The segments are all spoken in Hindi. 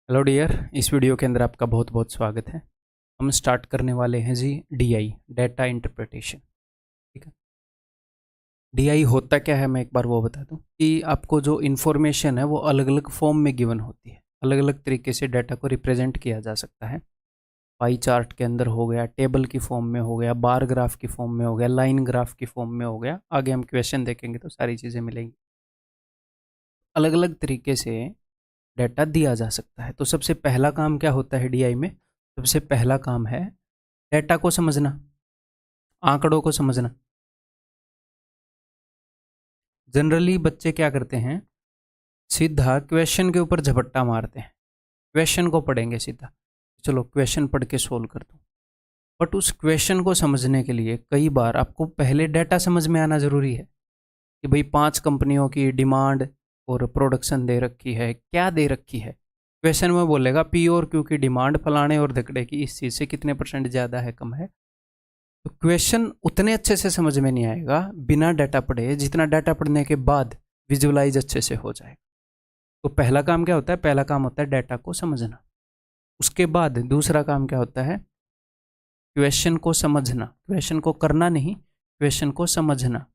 हेलो डियर, इस वीडियो के अंदर आपका बहुत बहुत स्वागत है। हम स्टार्ट करने वाले हैं जी डीआई, डाटा इंटरप्रिटेशन। ठीक है। डीआई होता क्या है, मैं एक बार वो बता दूं कि आपको जो इन्फॉर्मेशन है वो अलग अलग फॉर्म में गिवन होती है। अलग अलग तरीके से डाटा को रिप्रेजेंट किया जा सकता है। पाई चार्ट के अंदर हो गया, टेबल की फॉर्म में हो गया, बार ग्राफ की फॉर्म में हो गया, लाइन ग्राफ की फॉर्म में हो गया। आगे हम क्वेश्चन देखेंगे तो सारी चीज़ें मिलेंगी। अलग अलग तरीके से डाटा दिया जा सकता है। तो सबसे पहला काम क्या होता है डीआई में? सबसे पहला काम है डाटा को समझना, आंकड़ों को समझना। जनरली बच्चे क्या करते हैं, सीधा क्वेश्चन के ऊपर झपट्टा मारते हैं। क्वेश्चन को पढ़ेंगे सीधा, चलो क्वेश्चन पढ़ के सोल्व कर दूं। बट उस क्वेश्चन को समझने के लिए कई बार आपको पहले डाटा समझ में आना ज़रूरी है कि भाई 5 कंपनियों की डिमांड और प्रोडक्शन दे रखी है, क्या दे रखी है। क्वेश्चन में बोलेगा पी और क्यू की डिमांड फलाने और धकड़े की इस चीज़ से कितने % ज़्यादा है, कम है। तो क्वेश्चन उतने अच्छे से समझ में नहीं आएगा बिना डाटा पढ़े, जितना डाटा पढ़ने के बाद विजुअलाइज अच्छे से हो जाएगा। तो पहला काम क्या होता है? पहला काम होता है डाटा को समझना। उसके बाद दूसरा काम क्या होता है? क्वेश्चन को समझना। क्वेश्चन को करना नहीं, क्वेश्चन को समझना।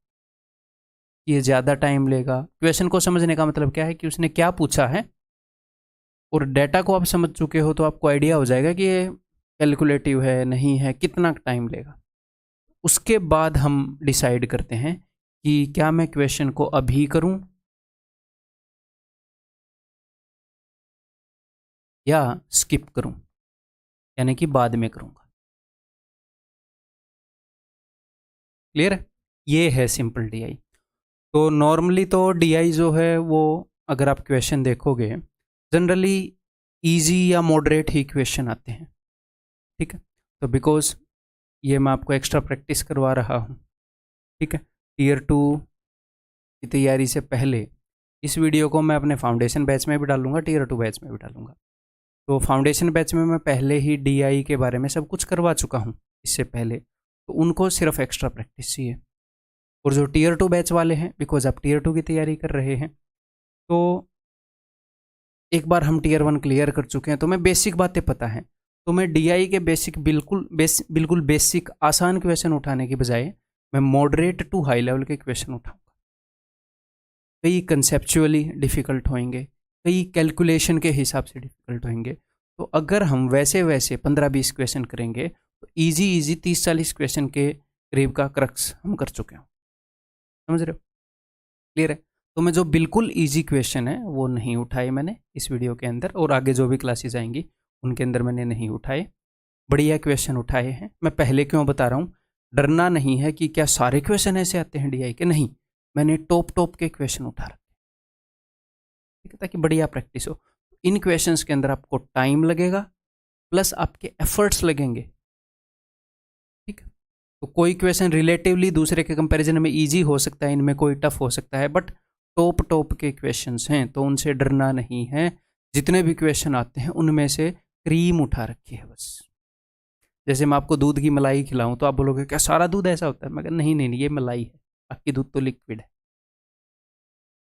ये ज़्यादा टाइम लेगा। क्वेश्चन को समझने का मतलब क्या है कि उसने क्या पूछा है, और डाटा को आप समझ चुके हो तो आपको आइडिया हो जाएगा कि ये कैलकुलेटिव है नहीं है, कितना टाइम लेगा। उसके बाद हम डिसाइड करते हैं कि क्या मैं क्वेश्चन को अभी करूं या स्किप करूं, यानी कि बाद में करूंगा। क्लियर है? ये है सिंपल डीआई। तो नॉर्मली तो डीआई जो है वो, अगर आप क्वेश्चन देखोगे, जनरली इजी या मॉडरेट ही क्वेश्चन आते हैं। ठीक है। तो बिकॉज ये मैं आपको एक्स्ट्रा प्रैक्टिस करवा रहा हूँ। ठीक है। टीयर 2 की तैयारी से पहले इस वीडियो को मैं अपने फाउंडेशन बैच में भी डालूंगा, टीयर 2 बैच में भी डालूंगा। तो फाउंडेशन बैच में मैं पहले ही डीआई के बारे में सब कुछ करवा चुका हूँ इससे पहले, तो उनको सिर्फ एक्स्ट्रा प्रैक्टिस चाहिए। और जो टीयर 2 बैच वाले हैं, बिकॉज आप टीयर 2 की तैयारी कर रहे हैं, तो एक बार हम टीयर 1 क्लियर कर चुके हैं तो मैं बेसिक बातें पता हैं। तो मैं डीआई के बेसिक बिल्कुल बेसिक आसान क्वेश्चन उठाने की बजाय मैं मॉडरेट टू हाई लेवल के क्वेश्चन उठाऊंगा। कई कंसेप्चुअली डिफ़िकल्ट होंगे, कई कैलकुलेशन के हिसाब से डिफ़िकल्ट होंगे। तो अगर हम वैसे वैसे 15-20 क्वेश्चन करेंगे तो इजी 30-40 क्वेश्चन के करीब का क्रक्स हम कर चुके हैं। समझ रहे हो? क्लियर है? तो मैं जो बिल्कुल इजी क्वेश्चन है वो नहीं उठाए मैंने इस वीडियो के अंदर, और आगे जो भी क्लासेस आएंगी उनके अंदर मैंने नहीं उठाए। बढ़िया क्वेश्चन उठाए हैं। मैं पहले क्यों बता रहा हूँ, डरना नहीं है कि क्या सारे क्वेश्चन ऐसे आते हैं डीआई के, नहीं। मैंने टॉप के क्वेश्चन उठा रखे, ठीक है, ताकि बढ़िया प्रैक्टिस हो। इन क्वेश्चंस के अंदर आपको टाइम लगेगा प्लस आपके एफर्ट्स लगेंगे। ठीक है। तो कोई क्वेश्चन रिलेटिवली दूसरे के कंपैरिजन में इजी हो सकता है, इनमें कोई टफ हो सकता है, बट टॉप के क्वेश्चंस हैं तो उनसे डरना नहीं है। जितने भी क्वेश्चन आते हैं उनमें से क्रीम उठा रखी है बस। जैसे मैं आपको दूध की मलाई खिलाऊं तो आप बोलोगे क्या सारा दूध ऐसा होता है? मैं कहा नहीं, ये मलाई है, बाकी दूध तो लिक्विड है।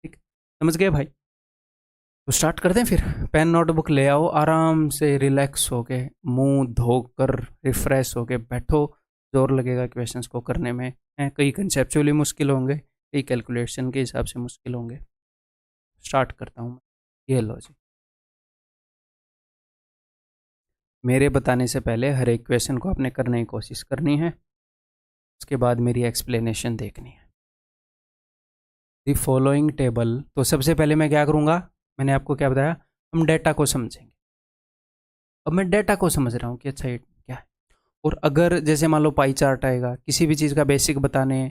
ठीक, समझ गए भाई? तो स्टार्ट करते हैं फिर। पेन नोटबुक ले आओ, आराम से रिलैक्स होके मुंह धोकर रिफ्रेश होके बैठो। जोर लगेगा क्वेश्चंस को करने में। हैं कई कंसेप्चुअली मुश्किल होंगे, कई कैलकुलेशन के हिसाब से मुश्किल होंगे। स्टार्ट करता हूँ। ये लो जी, मेरे बताने से पहले हर एक क्वेश्चन को आपने करने की कोशिश करनी है, उसके बाद मेरी एक्सप्लेनेशन देखनी है। दी फॉलोइंग टेबल, तो सबसे पहले मैं क्या करूँगा, मैंने आपको क्या बताया, हम डेटा को समझेंगे। अब मैं डेटा को समझ रहा हूँ कि अच्छा ये क्या है। और अगर जैसे मान लो पाई चार्ट आएगा, किसी भी चीज़ का बेसिक बताने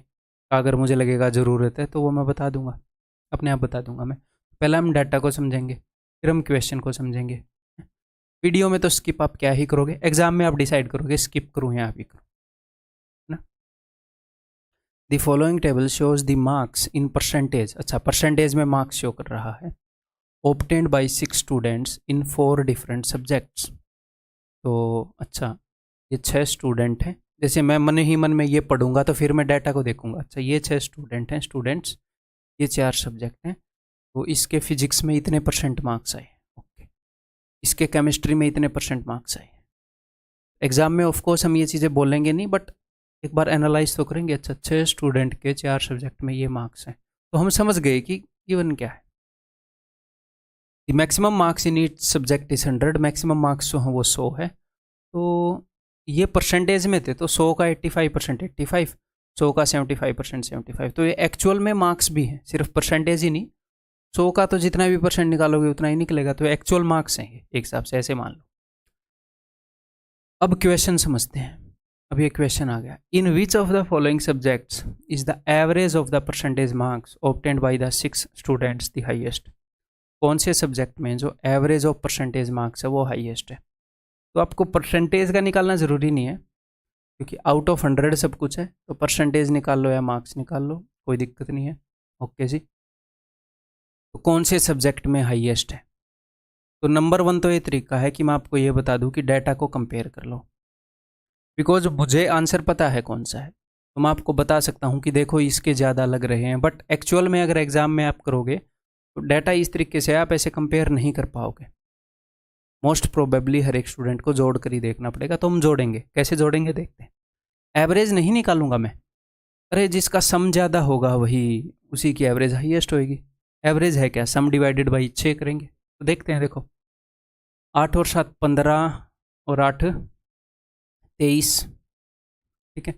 का अगर मुझे लगेगा ज़रूरत है तो वो मैं बता दूंगा, अपने आप बता दूंगा मैं। पहले हम डाटा को समझेंगे, फिर हम क्वेश्चन को समझेंगे। वीडियो में तो स्किप आप क्या ही करोगे, एग्जाम में आप डिसाइड करोगे स्किप करूँ या अभी करूँ, है ना। The following table shows the marks in percentage. अच्छा, परसेंटेज में मार्क्स शो कर रहा है। Obtained by 6 students in 4 different subjects. तो अच्छा, ये 6 स्टूडेंट हैं। जैसे मैं मन ही मन में ये पढ़ूंगा तो फिर मैं डाटा को देखूंगा, अच्छा ये 6 स्टूडेंट हैं, स्टूडेंट्स, ये 4 सब्जेक्ट हैं, तो इसके फिजिक्स में इतने % मार्क्स आए। ओके, इसके केमिस्ट्री में इतने % मार्क्स आए। एग्ज़ाम में ऑफकोर्स हम ये चीज़ें बोलेंगे नहीं, बट एक बार एनालाइज तो करेंगे। अच्छा, 6 स्टूडेंट के 4 सब्जेक्ट में ये मार्क्स हैं, तो हम समझ गए कि गिवन क्या है। Maximum marks in each subject is 100, maximum marks जो हैं वो 100 है। तो ये परसेंटेज में थे, तो 100 का 85% 85, 100 का 75% 75। तो ये एक्चुअल में मार्क्स भी हैं, सिर्फ परसेंटेज ही नहीं। 100 का तो जितना भी % निकालोगे उतना ही निकलेगा, तो एक्चुअल मार्क्स हैं ये एक हिसाब से, ऐसे मान लो। अब क्वेश्चन समझते हैं। अब ये क्वेश्चन आ गया, in which of the following subjects is the average of the percentage marks obtained by the 6 students the highest. कौन से सब्जेक्ट में जो एवरेज ऑफ परसेंटेज मार्क्स है वो हाईएस्ट है। तो आपको परसेंटेज का निकालना ज़रूरी नहीं है, क्योंकि आउट ऑफ 100 सब कुछ है, तो परसेंटेज निकाल लो या मार्क्स निकाल लो, कोई दिक्कत नहीं है। ओके जी। तो कौन से सब्जेक्ट में हाईएस्ट है, तो नंबर 1 तो ये तरीका है कि मैं आपको ये बता दूं कि डाटा को कंपेयर कर लो। बिकॉज मुझे आंसर पता है कौन सा है, तो मैं आपको बता सकता हूं कि देखो इसके ज़्यादा लग रहे हैं, बट एक्चुअल में अगर एग्ज़ाम में आप करोगे तो डाटा इस तरीके से आप ऐसे कंपेयर नहीं कर पाओगे। मोस्ट प्रोबेबली हर एक स्टूडेंट को जोड़ कर ही देखना पड़ेगा। तो हम जोड़ेंगे, कैसे जोड़ेंगे देखते हैं। एवरेज नहीं निकालूंगा मैं, अरे जिसका सम ज़्यादा होगा वही, उसी की एवरेज हाईएस्ट होएगी। एवरेज है क्या, सम डिवाइडेड बाई 6 करेंगे। तो देखते हैं, देखो 8 और 7 15 और 8 23, ठीक है।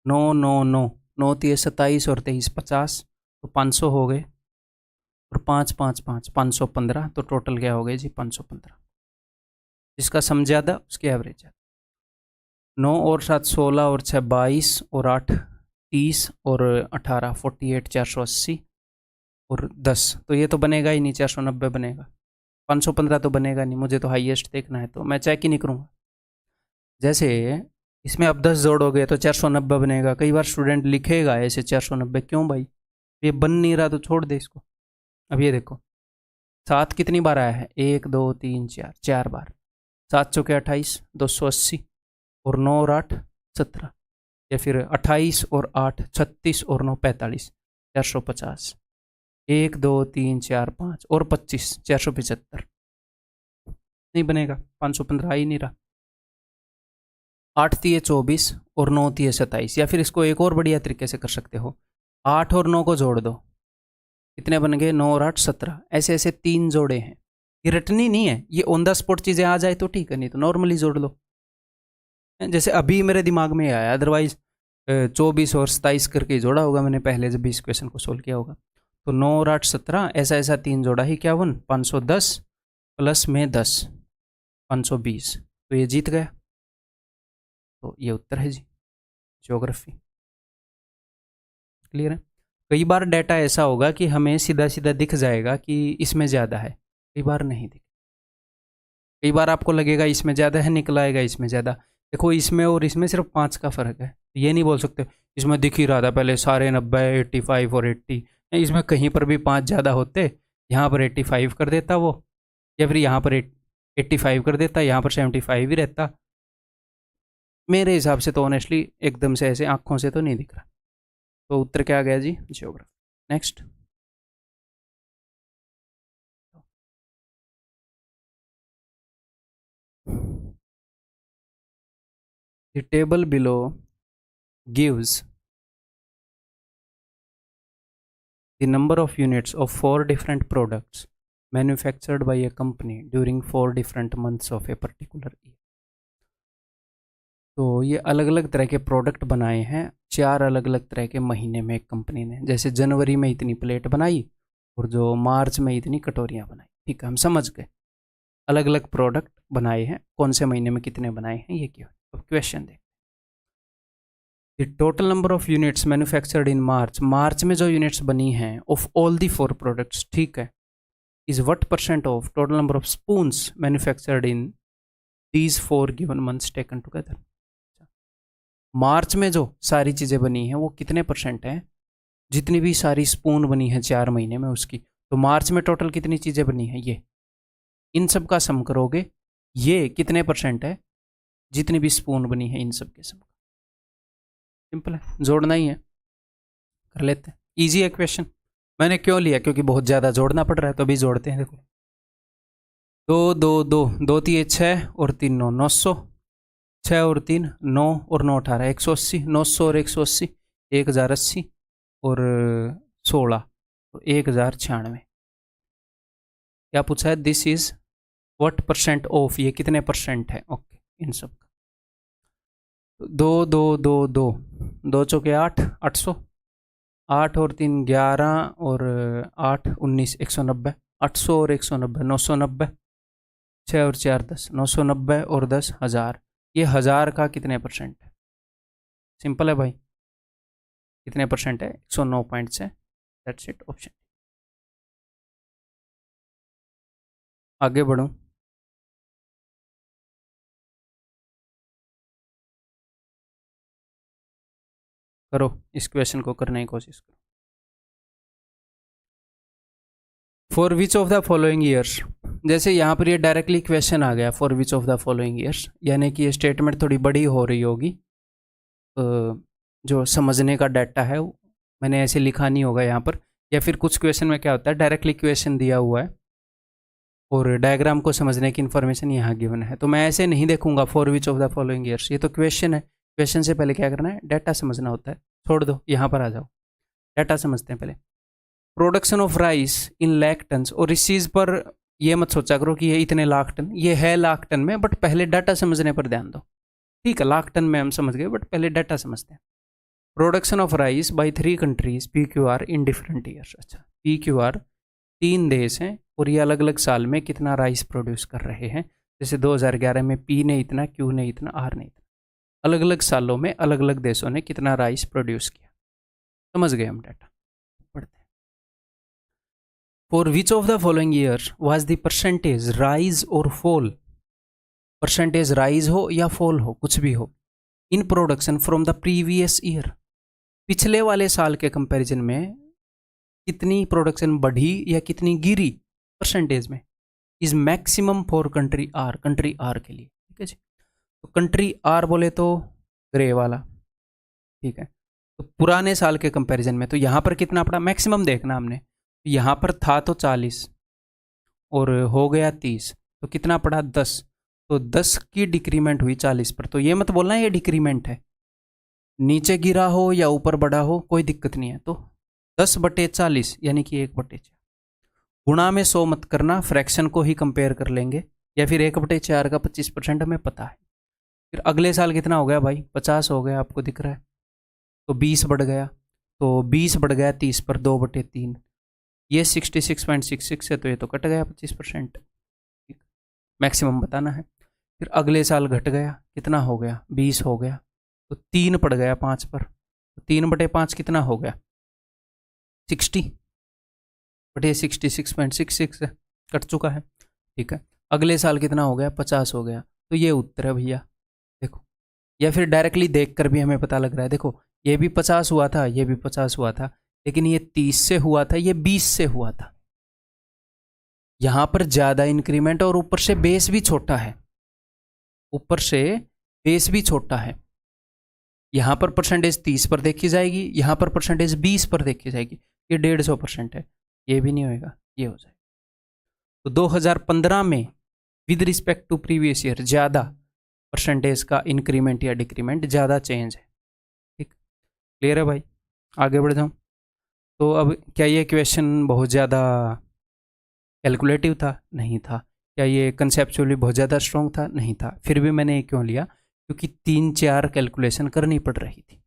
9 9 9 9 3 27 और 23 50, तो 500 हो गए। और 5 5 5 515, तो टोटल क्या हो गए जी 515। जिसका सम ज़्यादा उसकी एवरेज ज़्यादा। 9 और 7 16 और 6 22 और 8 30 और 18 48 480 और 10, तो ये तो बनेगा ही नहीं, 490 बनेगा। 515 तो बनेगा नहीं, मुझे तो हाईएस्ट देखना है, तो मैं चेक ही नहीं करूँगा। जैसे इसमें अब 10 जोड़ोगे तो 490 बनेगा। कई बार स्टूडेंट लिखेगा ऐसे 490, क्यों भाई, ये बन नहीं रहा तो छोड़ दे इसको। अब ये देखो 7 कितनी बार आया है, 1 2 3 4, 4 बार। 7 चौके 28, 280 और 9 और 8 17, या फिर 28 और 8 36 और 9 45, 450। 1 2 3 4 5 और 25, 475। नहीं बनेगा, 515 आ ही नहीं रहा। 8 3 24 और 9 3 27, या फिर इसको एक और बढ़िया तरीके से कर सकते हो, 8 और 9 को जोड़ दो, कितने बन गए, 9 और 8 17। ऐसे ऐसे 3 जोड़े हैं, ये रटनी नहीं है, ये ऑन द स्पॉट चीज़ें आ जाए तो ठीक है, नहीं तो नॉर्मली जोड़ लो। जैसे अभी मेरे दिमाग में आया, अदरवाइज 24 और 27 करके जोड़ा होगा मैंने पहले जब भी इस क्वेश्चन को सोल्व किया होगा। तो 9 और 8 17, ऐसा ऐसा 3 जोड़ा ही, क्या 510 प्लस में 10 520, तो ये जीत गया। तो ये उत्तर है जी, ज्योग्राफी। क्लियर है। कई बार डाटा ऐसा होगा कि हमें सीधा सीधा दिख जाएगा कि इसमें ज़्यादा है, कई बार नहीं दिख, कई बार आपको लगेगा इसमें ज़्यादा है, निकल आएगा इसमें ज़्यादा। देखो इसमें और इसमें सिर्फ 5 का फ़र्क है, ये नहीं बोल सकते इसमें दिख ही रहा था पहले सारे 90 85 और 80, इसमें कहीं पर भी 5 ज़्यादा होते, यहाँ पर 85 कर देता वो, या फिर यहाँ पर 85 कर देता, यहाँ पर 75 ही रहता। मेरे हिसाब से तो ऑनेस्टली एकदम से ऐसे आँखों से तो नहीं दिख रहा। तो उत्तर क्या आ गया जी, geography. Next, the table below gives the number of units of 4 different products manufactured by a company during 4 different months of a particular year। तो ये अलग अलग तरह के प्रोडक्ट बनाए हैं 4 अलग अलग तरह के महीने में एक कंपनी ने। जैसे जनवरी में इतनी प्लेट बनाई और जो मार्च में इतनी कटोरियाँ बनाई, ठीक है, हम समझ गए। अलग अलग प्रोडक्ट बनाए हैं, कौन से महीने में कितने बनाए हैं, ये क्यों। अब क्वेश्चन देख, the total number of units manufactured in March, March में जो यूनिट्स बनी हैं ऑफ ऑल दी 4 प्रोडक्ट्स, ठीक है, is what % of total number of spoons manufactured in these 4 given months taken together. March में जो सारी चीज़ें बनी हैं वो कितने % हैं, जितनी भी सारी स्पून बनी है 4 महीने में उसकी। तो मार्च में टोटल कितनी चीज़ें बनी हैं, ये इन सब का सम करोगे, ये कितने % है, जितनी भी स्पून बनी है इन सब के सम। सिंपल है, जोड़ना ही है, कर लेते हैं। इजी है क्वेश्चन। मैंने क्यों लिया, क्योंकि बहुत ज़्यादा जोड़ना पड़ रहा है, तो अभी जोड़ते हैं। देखो दो दो दो दो तीन 6 और 3 9 900, 6 और 3 9 और 9 18 180, 900 और 180 1080 और 16 तो 1096। क्या पूछा है? This is what percent of, ये कितने परसेंट है? ओके, इन सब का। दो दो दो दो दो चौके 8 800, 8 और 3 11 और 8 19 190, 800 और 190 990, 6 और 4 10 990 और 10 1000। ये 1000 का कितने परसेंट है? सिंपल है भाई, कितने परसेंट है? 109.6। That's it, option. आगे बढ़ूं? करो, इस क्वेश्चन को करने की कोशिश करो। For which of the following years, जैसे यहाँ पर ये डायरेक्टली क्वेश्चन आ गया for which of the following years, यानी कि ये स्टेटमेंट थोड़ी बड़ी हो रही होगी। जो समझने का डाटा है मैंने ऐसे लिखा नहीं होगा यहाँ पर, या फिर कुछ क्वेश्चन में क्या होता है डायरेक्टली क्वेश्चन दिया हुआ है और डायग्राम को समझने की इन्फॉर्मेशन यहाँ गिवन है, तो मैं ऐसे नहीं देखूंगा for which of the following years. ये तो क्वेश्चन है, क्वेश्चन से पहले क्या करना है? डाटा समझना होता है। छोड़ दो, यहाँ पर आ जाओ, डाटा समझते हैं पहले। Production of rice in lakh ton, और इस चीज़ पर ये मत सोचा करो कि ये इतने लाख टन, ये है लाख टन में, बट पहले डाटा समझने पर ध्यान दो। ठीक है, लाख टन में हम समझ गए, बट पहले डाटा समझते हैं। Production of rice by 3 countries PQR in different years. अच्छा, PQR 3 देश हैं और ये अलग अलग साल में कितना राइस प्रोड्यूस कर रहे हैं। जैसे 2011 में P ने इतना, Q ने इतना, R ने इतना। अलग अलग सालों में अलग अलग देशों ने कितना राइस प्रोड्यूस किया। समझ गए हम डाटा। पढ़ते हैं। For which of the following year was the percentage rise और फॉल, परसेंटेज राइज हो या फॉल हो, कुछ भी हो, in production from the previous year, पिछले वाले साल के कंपैरिजन में कितनी प्रोडक्शन बढ़ी या कितनी गिरी परसेंटेज में, is maximum for country R, country R के लिए। ठीक है जी, तो कंट्री आर बोले तो ग्रे वाला, ठीक है। तो पुराने साल के कंपैरिजन में तो यहाँ पर कितना पड़ा, मैक्सिमम देखना हमने, यहाँ पर था तो 40 और हो गया 30, तो कितना पड़ा 10, तो 10 की डिक्रीमेंट हुई 40 पर। तो ये मत बोलना ये डिक्रीमेंट है, नीचे गिरा हो या ऊपर बढ़ा हो कोई दिक्कत नहीं है। तो 10/40 यानी कि 1/4, गुणा में 100 मत करना, फ्रैक्शन को ही कंपेयर कर लेंगे, या फिर 1/4 का 25% हमें पता है। फिर अगले साल कितना हो गया भाई, 50 हो गया, आपको दिख रहा है, तो 20 बढ़ गया, तो 20 बढ़ गया 30 पर, 2/3, ये 66.66 है, तो ये तो कट गया 25%। मैक्सिमम बताना है। फिर अगले साल घट गया, कितना हो गया, 20 हो गया, तो 3 पड़ गया 5 पर, तो 3/5 कितना हो गया, 60, बट ये 66.66 है, कट चुका है। ठीक है, अगले साल कितना हो गया, 50 हो गया, तो ये उत्तर है भैया। देखो, या फिर डायरेक्टली देखकर भी हमें पता लग रहा है। देखो, ये भी 50 हुआ था, ये भी 50 हुआ था, लेकिन ये 30 से हुआ था, ये 20 से हुआ था। यहां पर ज्यादा इंक्रीमेंट और ऊपर से बेस भी छोटा है, ऊपर से बेस भी छोटा है। यहां पर परसेंटेज 30 पर देखी जाएगी, यहां पर परसेंटेज 20 पर देखी जाएगी, ये 150% है, ये भी नहीं होएगा, ये हो जाएगा। तो 2015 में with respect to previous year ज्यादा परसेंटेज का इंक्रीमेंट या डिक्रीमेंट ज्यादा चेंज है। ठीक, क्लियर है भाई? आगे बढ़ जाऊं तो अब क्या ये क्वेश्चन बहुत ज़्यादा कैलकुलेटिव था? नहीं था। क्या ये कंसेप्चुअली बहुत ज़्यादा स्ट्रॉन्ग था? नहीं था। फिर भी मैंने ये क्यों लिया, क्योंकि 3-4 कैलकुलेशन करनी पड़ रही थी।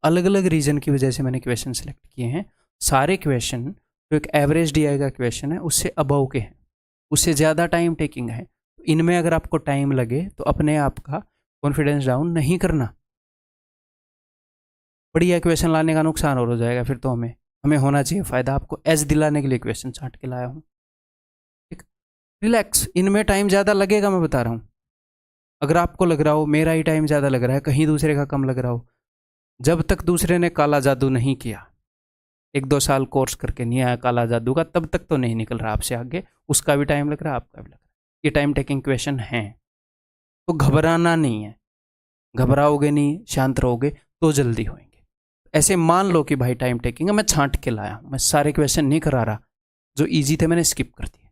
अलग अलग रीजन की वजह से मैंने क्वेश्चन सेलेक्ट किए हैं। सारे क्वेश्चन जो एक एवरेज DI का क्वेश्चन है उससे अबव के हैं, उससे ज़्यादा टाइम टेकिंग है। इनमें अगर आपको टाइम लगे तो अपने आप का कॉन्फिडेंस डाउन नहीं करना। बढ़िया क्वेश्चन लाने का नुकसान और हो जाएगा फिर तो हमें होना चाहिए फ़ायदा। आपको एज दिलाने के लिए क्वेश्चन छांट के लाया हूँ। ठीक, रिलैक्स, इनमें टाइम ज़्यादा लगेगा, मैं बता रहा हूँ। अगर आपको लग रहा हो मेरा ही टाइम ज़्यादा लग रहा है, कहीं दूसरे का कम लग रहा हो, जब तक दूसरे ने काला जादू नहीं किया, 1-2 साल कोर्स करके नहीं आया काला जादू का, तब तक तो नहीं निकल रहा आपसे आगे। उसका भी टाइम लग रहा है, आपका भी लग रहा है। ये टाइम टेकिंग क्वेश्चन है, तो घबराना नहीं है। घबराओगे नहीं, शांत रहोगे तो जल्दी होंगे। ऐसे मान लो कि भाई टाइम टेकिंग है, मैं छांट के लाया हूँ, मैं सारे क्वेश्चन नहीं करा रहा, जो इजी थे मैंने स्किप कर दिए।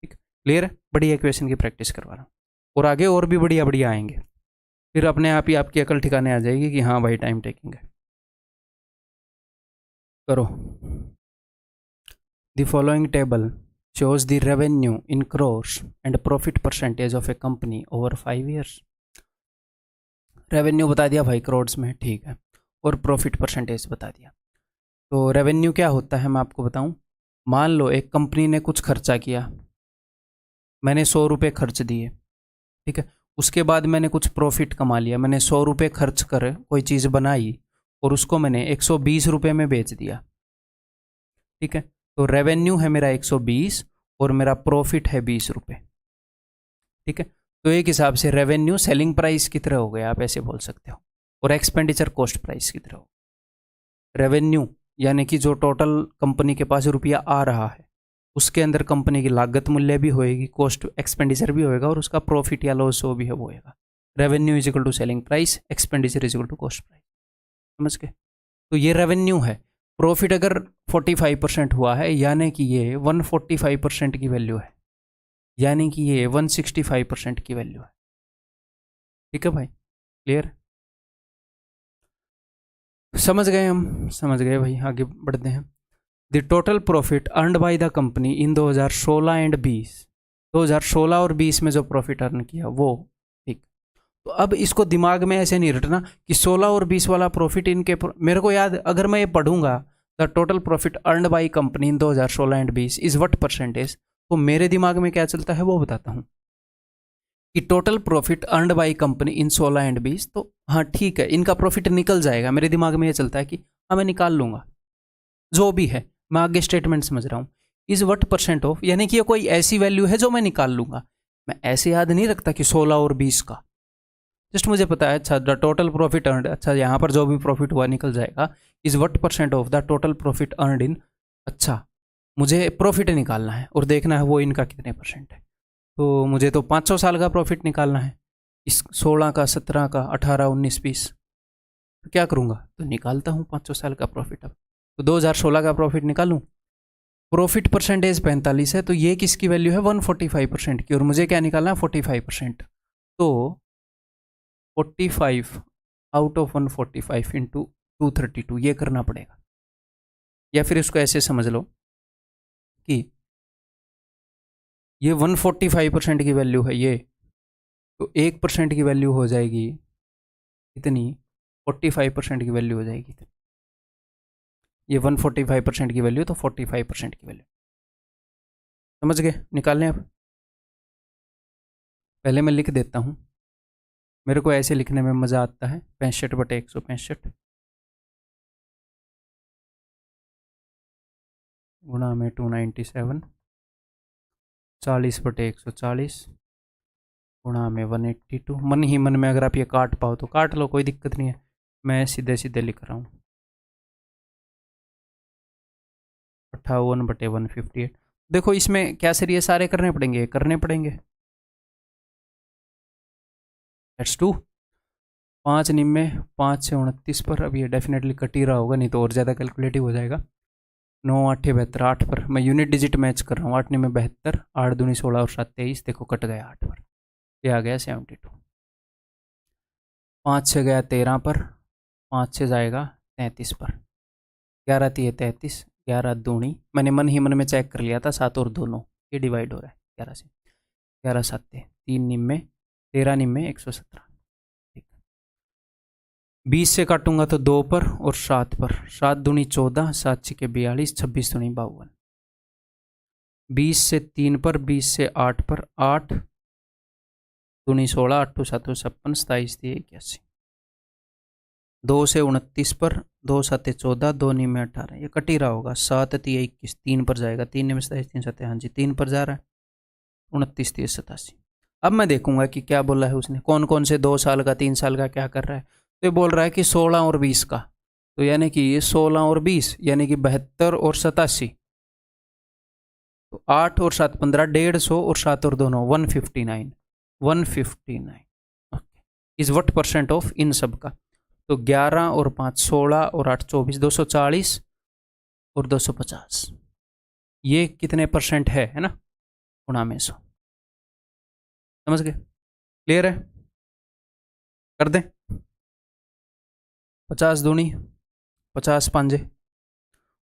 ठीक, क्लियर है? बढ़िया क्वेश्चन की प्रैक्टिस करवा रहा हूँ, और आगे और भी बढ़िया बढ़िया आएंगे, फिर अपने आप ही आपकी अकल ठिकाने आ जाएगी कि हाँ भाई टाइम टेकिंग है। करो। The following table shows the revenue in crores and profit percentage of a company over 5 years। Revenue बता दिया भाई करोड्स में, ठीक है, और प्रॉफिट परसेंटेज बता दिया। तो रेवेन्यू क्या होता है मैं आपको बताऊं। मान लो एक कंपनी ने कुछ खर्चा किया, मैंने 100 रुपये खर्च दिए, ठीक है, उसके बाद मैंने कुछ प्रॉफिट कमा लिया, मैंने 100 रुपये खर्च कर कोई चीज़ बनाई और उसको मैंने 120 रुपये में बेच दिया, ठीक है। तो रेवेन्यू है मेरा 120 और मेरा प्रॉफिट है 20 रुपये, ठीक है। तो एक हिसाब से रेवेन्यू सेलिंग प्राइस की तरह हो गया, आप ऐसे बोल सकते हो, और एक्सपेंडिचर कॉस्ट प्राइस की तरह हो। रेवेन्यू यानी कि जो टोटल कंपनी के पास रुपया आ रहा है, उसके अंदर कंपनी की लागत मूल्य भी होएगी, कॉस्ट एक्सपेंडिचर भी होएगा, और उसका प्रॉफिट या लॉस वो भी है वो होएगा। Revenue is equal to selling price, expenditure is equal to cost price, समझ गए। तो ये रेवेन्यू है। प्रॉफिट अगर 45% हुआ है यानी कि ये 145% की वैल्यू है, यानी कि ये 165% की वैल्यू है, ठीक है भाई, क्लियर, समझ गए हम, समझ गए भाई। आगे बढ़ते हैं। The total profit earned by the company in 2016 and 20, 2016 और 20 में जो प्रॉफिट अर्न किया वो, ठीक। तो अब इसको दिमाग में ऐसे नहीं रटना कि 16 और 20 वाला प्रॉफिट इनके मेरे को याद, अगर मैं ये पढ़ूंगा the total profit earned by company in 2016 and 20 is what percentage, तो मेरे दिमाग में क्या चलता है वो बताता हूँ कि total profit earned by company in 16 and 20, तो हाँ ठीक है, इनका प्रॉफिट निकल जाएगा, मेरे दिमाग में ये चलता है कि हाँ मैं निकाल लूंगा जो भी है, मैं आगे स्टेटमेंट समझ रहा हूँ। इज व्हाट परसेंट ऑफ, यानी कि ये कोई ऐसी वैल्यू है जो मैं निकाल लूंगा, मैं ऐसे याद नहीं रखता कि 16 और 20 का, जस्ट मुझे पता है अच्छा द टोटल प्रॉफिट अर्नड, अच्छा यहाँ पर जो भी प्रॉफिट हुआ निकल जाएगा। Is what percent of the total profit earned in, अच्छा मुझे प्रॉफिट निकालना है और देखना है वो इनका कितने परसेंट है, तो मुझे तो 500 साल का प्रॉफिट निकालना है, इस 16 का, 17 का, 18, 19, 20, तो क्या करूँगा, तो निकालता हूँ 500 साल का प्रॉफिट। अब तो 2016 का प्रॉफिट निकालूँ, प्रॉफिट परसेंटेज 45 है, तो ये किसकी वैल्यू है 145% की, और मुझे क्या निकालना है 45%, तो 45 आउट ऑफ 145 इंटू 232 ये करना पड़ेगा। या फिर इसको ऐसे समझ लो कि ये 145% की वैल्यू है ये, तो 1% की वैल्यू हो जाएगी इतनी, 45% की वैल्यू हो जाएगी, ये 145% की वैल्यू, तो 45% की वैल्यू, समझ गए, निकालने अब। पहले मैं लिख देता हूँ, मेरे को ऐसे लिखने में मज़ा आता है, 65/165 गुणा में 297, 40/140 गुणा में 182। मन ही मन में अगर आप ये काट पाओ तो काट लो, कोई दिक्कत नहीं है, मैं सीधे सीधे लिख रहा हूँ 58/158। देखो इसमें क्या सर ये सारे करने पड़ेंगे, करने पड़ेंगे, लेट्स डू। 5 निम्मे 5 से 29 पर, अब ये डेफिनेटली कट ही रहा होगा, नहीं तो और ज़्यादा कैलकुलेटिव हो जाएगा। 9 8 72, 8 पर मैं यूनिट डिजिट मैच कर रहा हूँ, 8 निम्मे 72, 8 दूनी 16 और 7 23, देखो कट गया 8 पर, ये आ गया 72। 5 से गया 13 पर, 5 से जाएगा 33 पर, 11 3 33, 11 दूनी, मैंने मन ही मन में चेक कर लिया था, 7 और 2 9, ये डिवाइड हो रहा है 11 से, 11 7 3 निम्मे 13 निम्मे 117, ठीक। 20 से काटूंगा तो 2 पर और 7 पर, 7 दूनी 14, 7 छिके 42, 26 दूनी 52। 20 से 3 पर, 20 से 8 पर, 8 दूनी 16, 8 7 56, 27 81। 2 से 29 पर, 2 7 14, 2 निम्मे 18, ये कट ही रहा होगा, 7 3 21, 3 पर जाएगा, 3 निम्मे 27, 3 7, हाँ जी 3 पर जा रहा है, 29 30 87। अब मैं देखूंगा कि क्या बोला है उसने, कौन कौन से 2 साल का 3 साल का क्या कर रहा है। तो ये बोल रहा है कि 16 और 20 का, तो यानी कि ये 16 और 20 यानी कि 72 और 87, तो 8 और 7 15, 150 और 7 और 2 9, 159, 159 okay, is what percent of इन सब का, तो 11 और 5 16 और 8 24, 240 और 250, ये कितने परसेंट है ना, गुणा में 100। समझ गए? क्लियर है? कर दें? 50 दूनी 50 पांजे,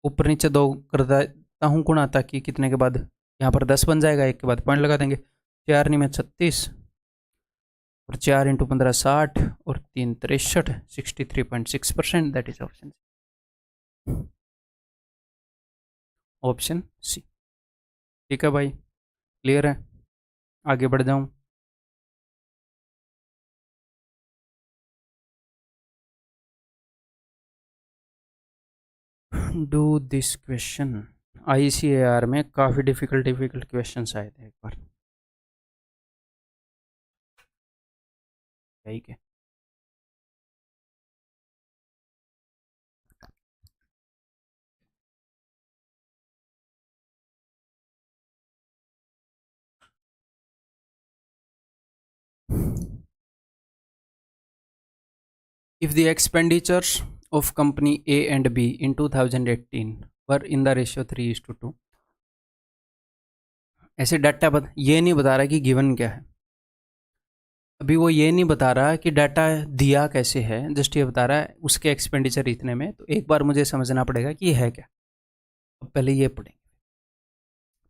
ऊपर नीचे 2 कर देता हूँ गुणा, ताकि कितने के बाद यहाँ पर 10 बन जाएगा, 1 के बाद पॉइंट लगा देंगे। 4 में 36 और 4 × 15 60 और 3 63 63.6%। That is option option C. ठीक है भाई, क्लियर है? आगे बढ़ जाऊं? Do this question. ICAR में काफ़ी डिफिकल्ट क्वेश्चन आए थे एक बार। ठीक है, if the expenditures of company A and B in 2018 were in the ratio 3:2, ऐसे डाटा ये नहीं बता रहा कि गिवन क्या है, अभी वो ये नहीं बता रहा कि डाटा दिया कैसे है, जस्ट ये बता रहा है उसके एक्सपेंडिचर इतने में। तो एक बार मुझे समझना पड़ेगा कि ये है क्या। अब पहले ये पढ़ेंगे,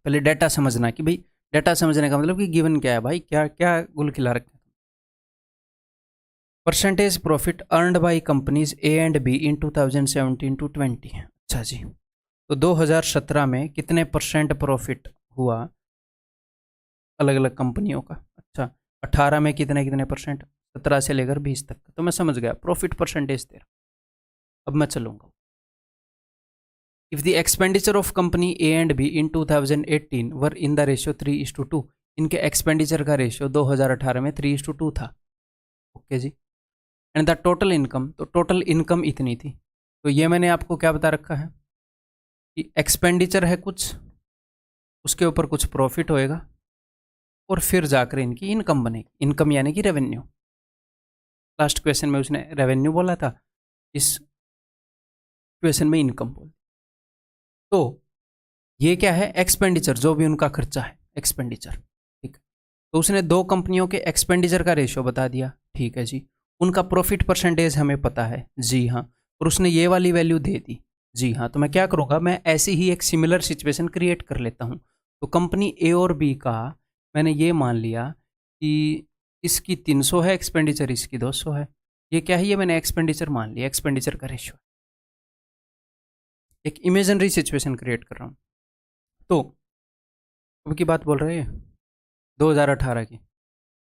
पहले डाटा समझना कि भाई डाटा समझने का मतलब कि गिवन क्या है भाई, क्या क्या गुल खिला रखा है। Percentage profit earned by companies A and B in 2017 to 20। अच्छा जी, तो 2017 में कितने परसेंट प्रॉफिट हुआ अलग अलग कंपनियों का? अच्छा, 18 में कितने कितने परसेंट, 17 से लेकर 20 तक। तो मैं समझ गया प्रॉफिट परसेंटेज तेरा। अब मैं चलूंगा। If the expenditure of company A and B in 2018 were in the ratio 3:2, इनके एक्सपेंडिचर का रेशियो 2018 में 3:2 था। ओके जी। एंड द टोटल इनकम, तो टोटल इनकम इतनी थी। तो ये मैंने आपको क्या बता रखा है कि एक्सपेंडिचर है कुछ, उसके ऊपर कुछ प्रॉफिट होएगा और फिर जाकर इनकी इनकम बनेगी। इनकम यानी कि रेवेन्यू। लास्ट क्वेश्चन में उसने रेवेन्यू बोला था, इस क्वेश्चन में इनकम बोल। तो ये क्या है? एक्सपेंडिचर, जो भी उनका खर्चा है एक्सपेंडिचर। ठीक, तो उसने 2 कंपनियों के एक्सपेंडिचर का रेशियो बता दिया। ठीक है जी। उनका प्रॉफिट परसेंटेज हमें पता है, जी हाँ, और उसने ये वाली वैल्यू दे दी, जी हाँ। तो मैं क्या करूँगा, मैं ऐसी ही एक सिमिलर सिचुएशन क्रिएट कर लेता हूँ। तो कंपनी ए और बी का मैंने ये मान लिया कि इसकी 300 है एक्सपेंडिचर, इसकी 200 है। ये क्या है? ये मैंने एक्सपेंडिचर मान लिया, एक्सपेंडिचर का रेशियो। एक इमेजिनरी सिचुएशन क्रिएट कर रहा हूँ। तो अब की बात बोल रहे हैं 2018 की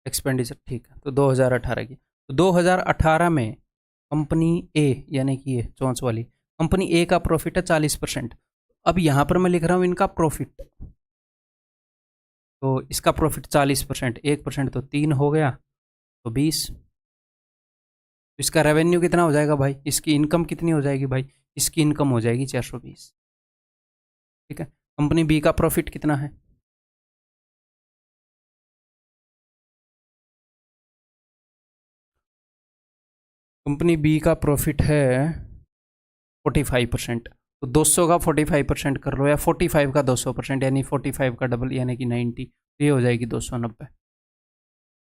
एक्सपेंडिचर। ठीक है, तो 2018 की, तो 2018 में कंपनी ए यानी कि ये चौंस वाली कंपनी ए का प्रॉफिट है 40%। अब यहाँ पर मैं लिख रहा हूँ इनका प्रॉफिट, तो इसका प्रॉफिट 40%, 1% तो 3 हो गया, तो 20। इसका रेवेन्यू कितना हो जाएगा भाई? इसकी इनकम कितनी हो जाएगी भाई? इसकी इनकम हो जाएगी 420। ठीक है, कंपनी बी का प्रॉफिट कितना है? कंपनी बी का प्रॉफिट है 45%। तो 200 का 45% कर लो, या 45 का 200%, यानी 45 का डबल यानी कि 90। तो ये हो जाएगी 290।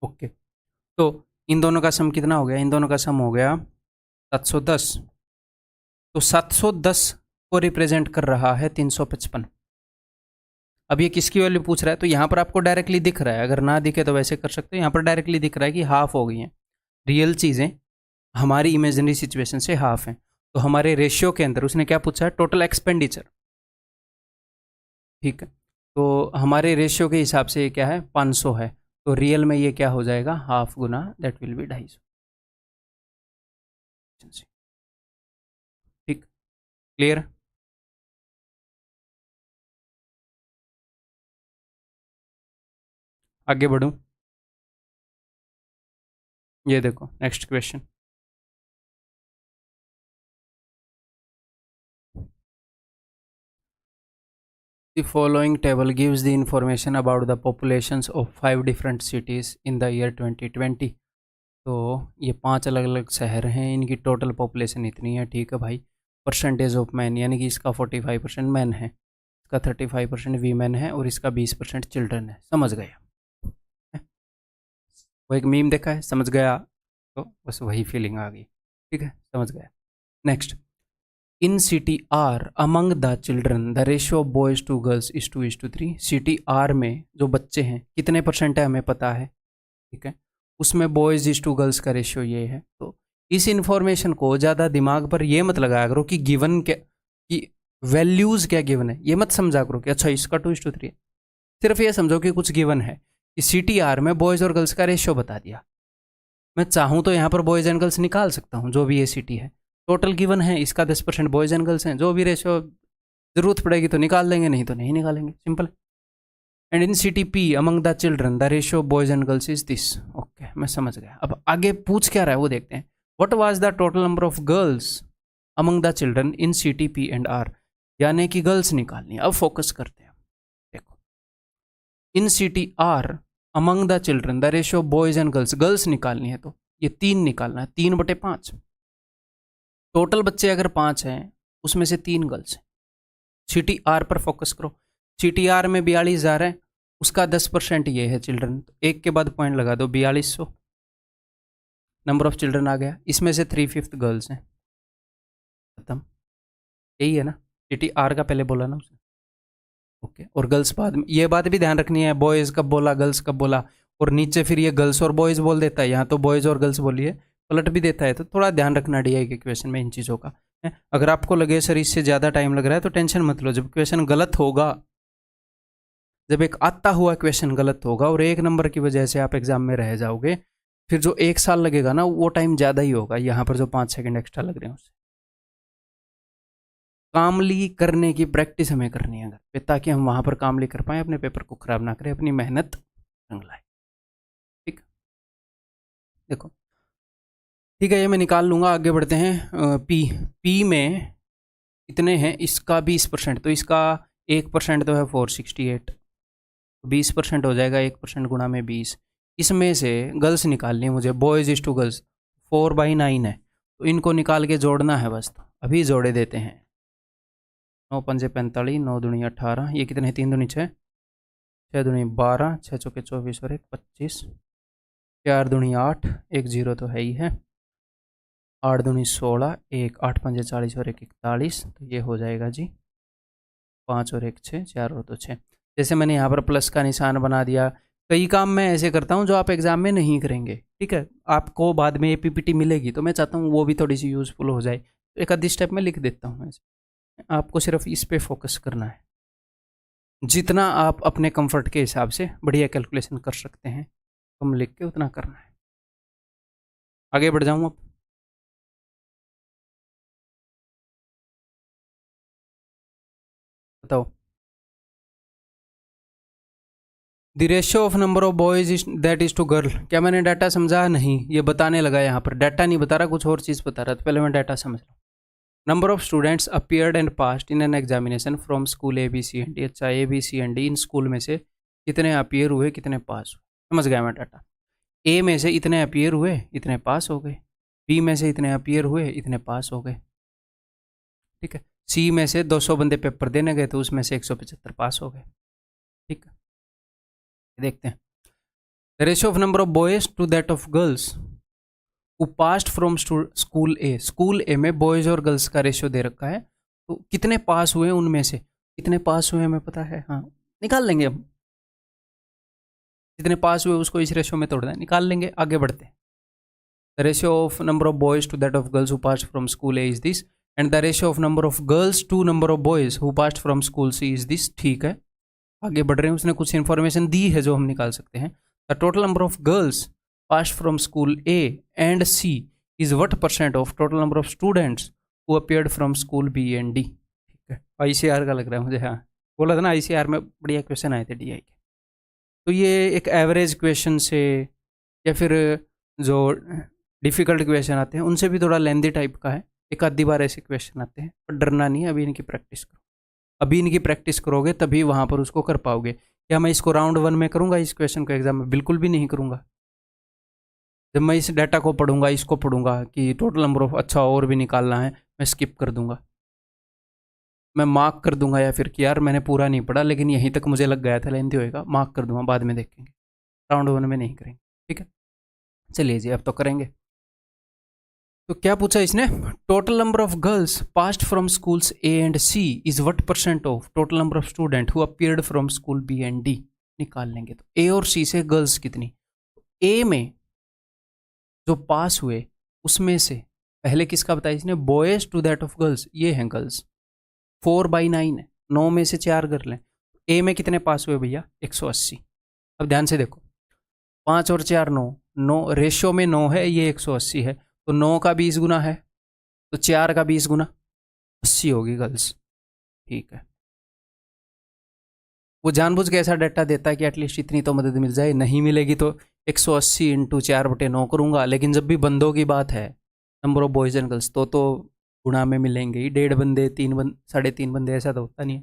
ओके, तो इन दोनों का सम कितना हो गया? इन दोनों का सम हो गया 710। तो 710 को रिप्रेजेंट कर रहा है 355। अब ये किसकी वैल्यू पूछ रहा है? तो यहाँ पर आपको डायरेक्टली दिख रहा है, अगर ना दिखे तो वैसे कर सकते हो। यहाँ पर डायरेक्टली दिख रहा है कि हाफ हो गई हैं रियल चीज़ें, हमारी इमेजिनरी सिचुएशन से हाफ हैं। तो हमारे रेशियो के अंदर उसने क्या पूछा है? Total expenditure. ठीक है, तो हमारे रेशियो के हिसाब से ये क्या है? 500 है। तो रियल में ये क्या हो जाएगा? Half Guna, that will be 250। ठीक, क्लियर? आगे बढ़ूं? ये देखो next question. The following table gives the information about the populations of 5 different cities in the year 2020। तो ये 5 अलग अलग शहर हैं, इनकी टोटल पॉपुलेशन इतनी है। ठीक है भाई, परसेंटेज ऑफ मैन, यानी कि इसका 45% मैन है, इसका 35% वीमेन है और इसका 20% चिल्ड्रन है। समझ गए? वो एक मीम देखा है, समझ गया, तो बस वही फीलिंग आ गई। ठीक है, समझ गया। Next, in city R among the children the ratio of boys to girls is 2:3। City R में जो बच्चे हैं कितने परसेंट है हमें पता है, ठीक है, उसमें बॉयज़ इज टू गर्ल्स का रेशियो ये है। तो इस इंफॉर्मेशन को ज़्यादा दिमाग पर ये मत लगाया करो कि गिवन क्या, कि वैल्यूज़ क्या गिवन है, ये मत समझा करो कि अच्छा इसका 2:3 है। सिर्फ ये समझो कि कुछ गिवन है कि सिटी आर में बॉयज़ और गर्ल्स का रेशियो बता दिया। मैं चाहूँ तो यहाँ पर बॉयज़ एंड गर्ल्स निकाल सकता हूँ, जो भी ये सिटी है टोटल गिवन है, इसका 10% बॉयज़ एंड गर्ल्स हैं, जो भी रेशियो ज़रूरत पड़ेगी तो निकाल देंगे, नहीं तो नहीं निकालेंगे, simple. And in city P among the children the ratio of boys and girls is this. Okay, मैं समझ गया। अब आगे पूछ क्या रहा है वो देखते हैं। What was the total number of girls among the children in city P and R, यानी कि गर्ल्स निकालनी है। अब फोकस करते हैं, देखो, in city R among the children the ratio of boys and girls, girls निकालनी है तो ये 3 निकालना है, 3/5। टोटल बच्चे अगर 5 हैं उसमें से 3 गर्ल्स हैं। सिटी आर पर फोकस करो। सिटी आर में 42,000 है, उसका 10% ये है चिल्ड्रन, तो एक के बाद पॉइंट लगा दो, 4200 नंबर ऑफ चिल्ड्रन आ गया। इसमें से 3/5 गर्ल्स हैं, खत्म। यही है ना, सिटी आर का पहले बोला ना उसने, ओके। और गर्ल्स बाद में, ये बात भी ध्यान रखनी है, बॉयज़ कब बोला, गर्ल्स कब बोला, और नीचे फिर ये गर्ल्स और बॉयज़ बोल देता है, यहाँ तो बॉयज़ और गर्ल्स बोलिए पलट भी देता है, तो थोड़ा ध्यान रखना डीआई के क्वेश्चन में इन चीज़ों का। अगर आपको लगे सर इससे ज़्यादा टाइम लग रहा है तो टेंशन मत लो, जब क्वेश्चन गलत होगा, जब एक आता हुआ क्वेश्चन गलत होगा और 1 नंबर की वजह से आप एग्जाम में रह जाओगे, फिर जो 1 साल लगेगा ना वो टाइम ज़्यादा ही होगा, यहाँ पर जो 5 सेकंड एक्स्ट्रा लग रहे हैं उससे। कामली करने की प्रैक्टिस हमें करनी है घर पे, ताकि हम वहाँ पर कामली कर पाएँ, अपने पेपर को ख़राब ना करें, अपनी मेहनत रंग लाए। ठीक, देखो, ठीक है, ये मैं निकाल लूँगा। आगे बढ़ते हैं। पी में कितने हैं, इसका 20%, तो इसका 1% तो है 468, 20% हो जाएगा, 1% गुणा में 20। इसमें से गर्ल्स निकालनी है मुझे, बॉयज़ इज टू गर्ल्स 4/9 है, तो इनको निकाल के जोड़ना है बस, तो अभी जोड़े देते हैं। 9 पंजे 45, 9 दूनी 18, ये कितने हैं, 3 दूनी 6, 6 दूनी 12, 6 चौके 24 और 1 25, 4 दूनी 8, 1 0 तो है ही है, 8 दूनी 16, 1 8 पंजे 40 और 1 41, तो ये हो जाएगा जी 5 और 1 6, 4 और 2 6। जैसे मैंने यहाँ पर प्लस का निशान बना दिया। कई काम मैं ऐसे करता हूँ जो आप एग्जाम में नहीं करेंगे, ठीक है, आपको बाद में ये पीपीटी मिलेगी, तो मैं चाहता हूँ वो भी थोड़ी सी यूज़फुल हो जाए, तो एक आधी स्टेप में लिख देता हूँ ऐसे। आपको सिर्फ इस पे फोकस करना है, जितना आप अपने कंफर्ट के हिसाब से बढ़िया कैलकुलेशन कर सकते हैं, कम लिख के उतना करना है। आगे बढ़ जाऊँ अब, बताओ। The ratio of number of boys is that is to girl, क्या मैंने डाटा समझा? नहीं, ये बताने लगा, यहाँ पर डाटा नहीं बता रहा, कुछ और चीज़ बता रहा था, पहले मैं डाटा समझ लूँ। Number of students appeared and passed in an examination from school A B C and D. अच्छा, A B C and D, इन स्कूल में से कितने अपीयर हुए, कितने पास हुए, समझ गया मैं डाटा। ए में से इतने अपीयर हुए, इतने पास हो गए, बी में से इतने अपीयर हुए, इतने पास हो गए, ठीक है, सी में से 200 बंदे पेपर देने गए तो उसमें से 175 पास हो गए, ठीक है। देखते हैं, the ratio of number of boys to that of girls who passed from school A. School A में बॉयज और गर्ल्स का रेशियो दे रखा है, तो कितने पास हुए, उनमें से कितने पास हुए हमें पता है, हाँ निकाल लेंगे हम, कितने पास हुए उसको इस रेशियो में तोड़ना है, निकाल लेंगे। आगे बढ़ते हैं। The ratio of number of boys to that of girls who passed from school A is this, and the ratio of number of girls to number of boys who passed from school C is this, ठीक है। आगे बढ़ रहे हैं, उसने कुछ इन्फॉर्मेशन दी है जो हम निकाल सकते हैं। The total number of girls passed from school A and C is what percent of total number of students who appeared from school B and D, ठीक है। आईसीआर का लग रहा है मुझे, हाँ बोला था ना आईसीआर में बढ़िया क्वेश्चन आए थे डीआई के। तो ये एक एवरेज क्वेश्चन से या फिर जो डिफ़िकल्ट क्वेश्चन आते हैं उनसे भी थोड़ा लेंदी टाइप का है, एक आधी बार ऐसे क्वेश्चन आते हैं, पर डरना नहीं है, अभी इनकी प्रैक्टिस करो, अभी इनकी प्रैक्टिस करोगे तभी वहाँ पर उसको कर पाओगे। क्या मैं इसको राउंड 1 में करूँगा इस क्वेश्चन को एग्जाम में? बिल्कुल भी नहीं करूँगा। जब मैं इस डाटा को पढ़ूंगा, इसको पढ़ूंगा कि टोटल नंबर ऑफ, अच्छा और भी निकालना है, मैं स्किप कर दूंगा, मैं मार्क कर दूंगा, या फिर कि यार मैंने पूरा नहीं पढ़ा लेकिन यहीं तक मुझे लग गया था लेंथी होएगा, मार्क कर दूंगा, बाद में देखेंगे, राउंड 1 में नहीं करेंगे, ठीक है। चलिए जी, अब तो करेंगे। तो क्या पूछा इसने, total number of girls passed from schools A and C is what percent of total number of student who appeared from school B and D. निकाल लेंगे। तो ए और सी से गर्ल्स कितनी, ए में जो पास हुए उसमें से पहले किसका बताया इसने, boys to that of girls, ये हैं गर्ल्स। 4/9 है, 9 में से 4 कर लें। ए में कितने पास हुए भैया, 180। अब ध्यान से देखो, 5 और 4 9, 9 रेशियो में 9 है, ये 180 है, तो 9 का 20 गुना है, तो 4 का 20 गुना 80 होगी गर्ल्स। ठीक है, वो जानबूझ के ऐसा डाटा देता है कि एटलीस्ट इतनी तो मदद मिल जाए, नहीं मिलेगी तो 180 इंटू 4/9 करूँगा। लेकिन जब भी बंदों की बात है, number of boys and girls, तो गुणा में मिलेंगे ही। 1.5 बंदे, 3.5 बंदे, ऐसा तो होता नहीं है।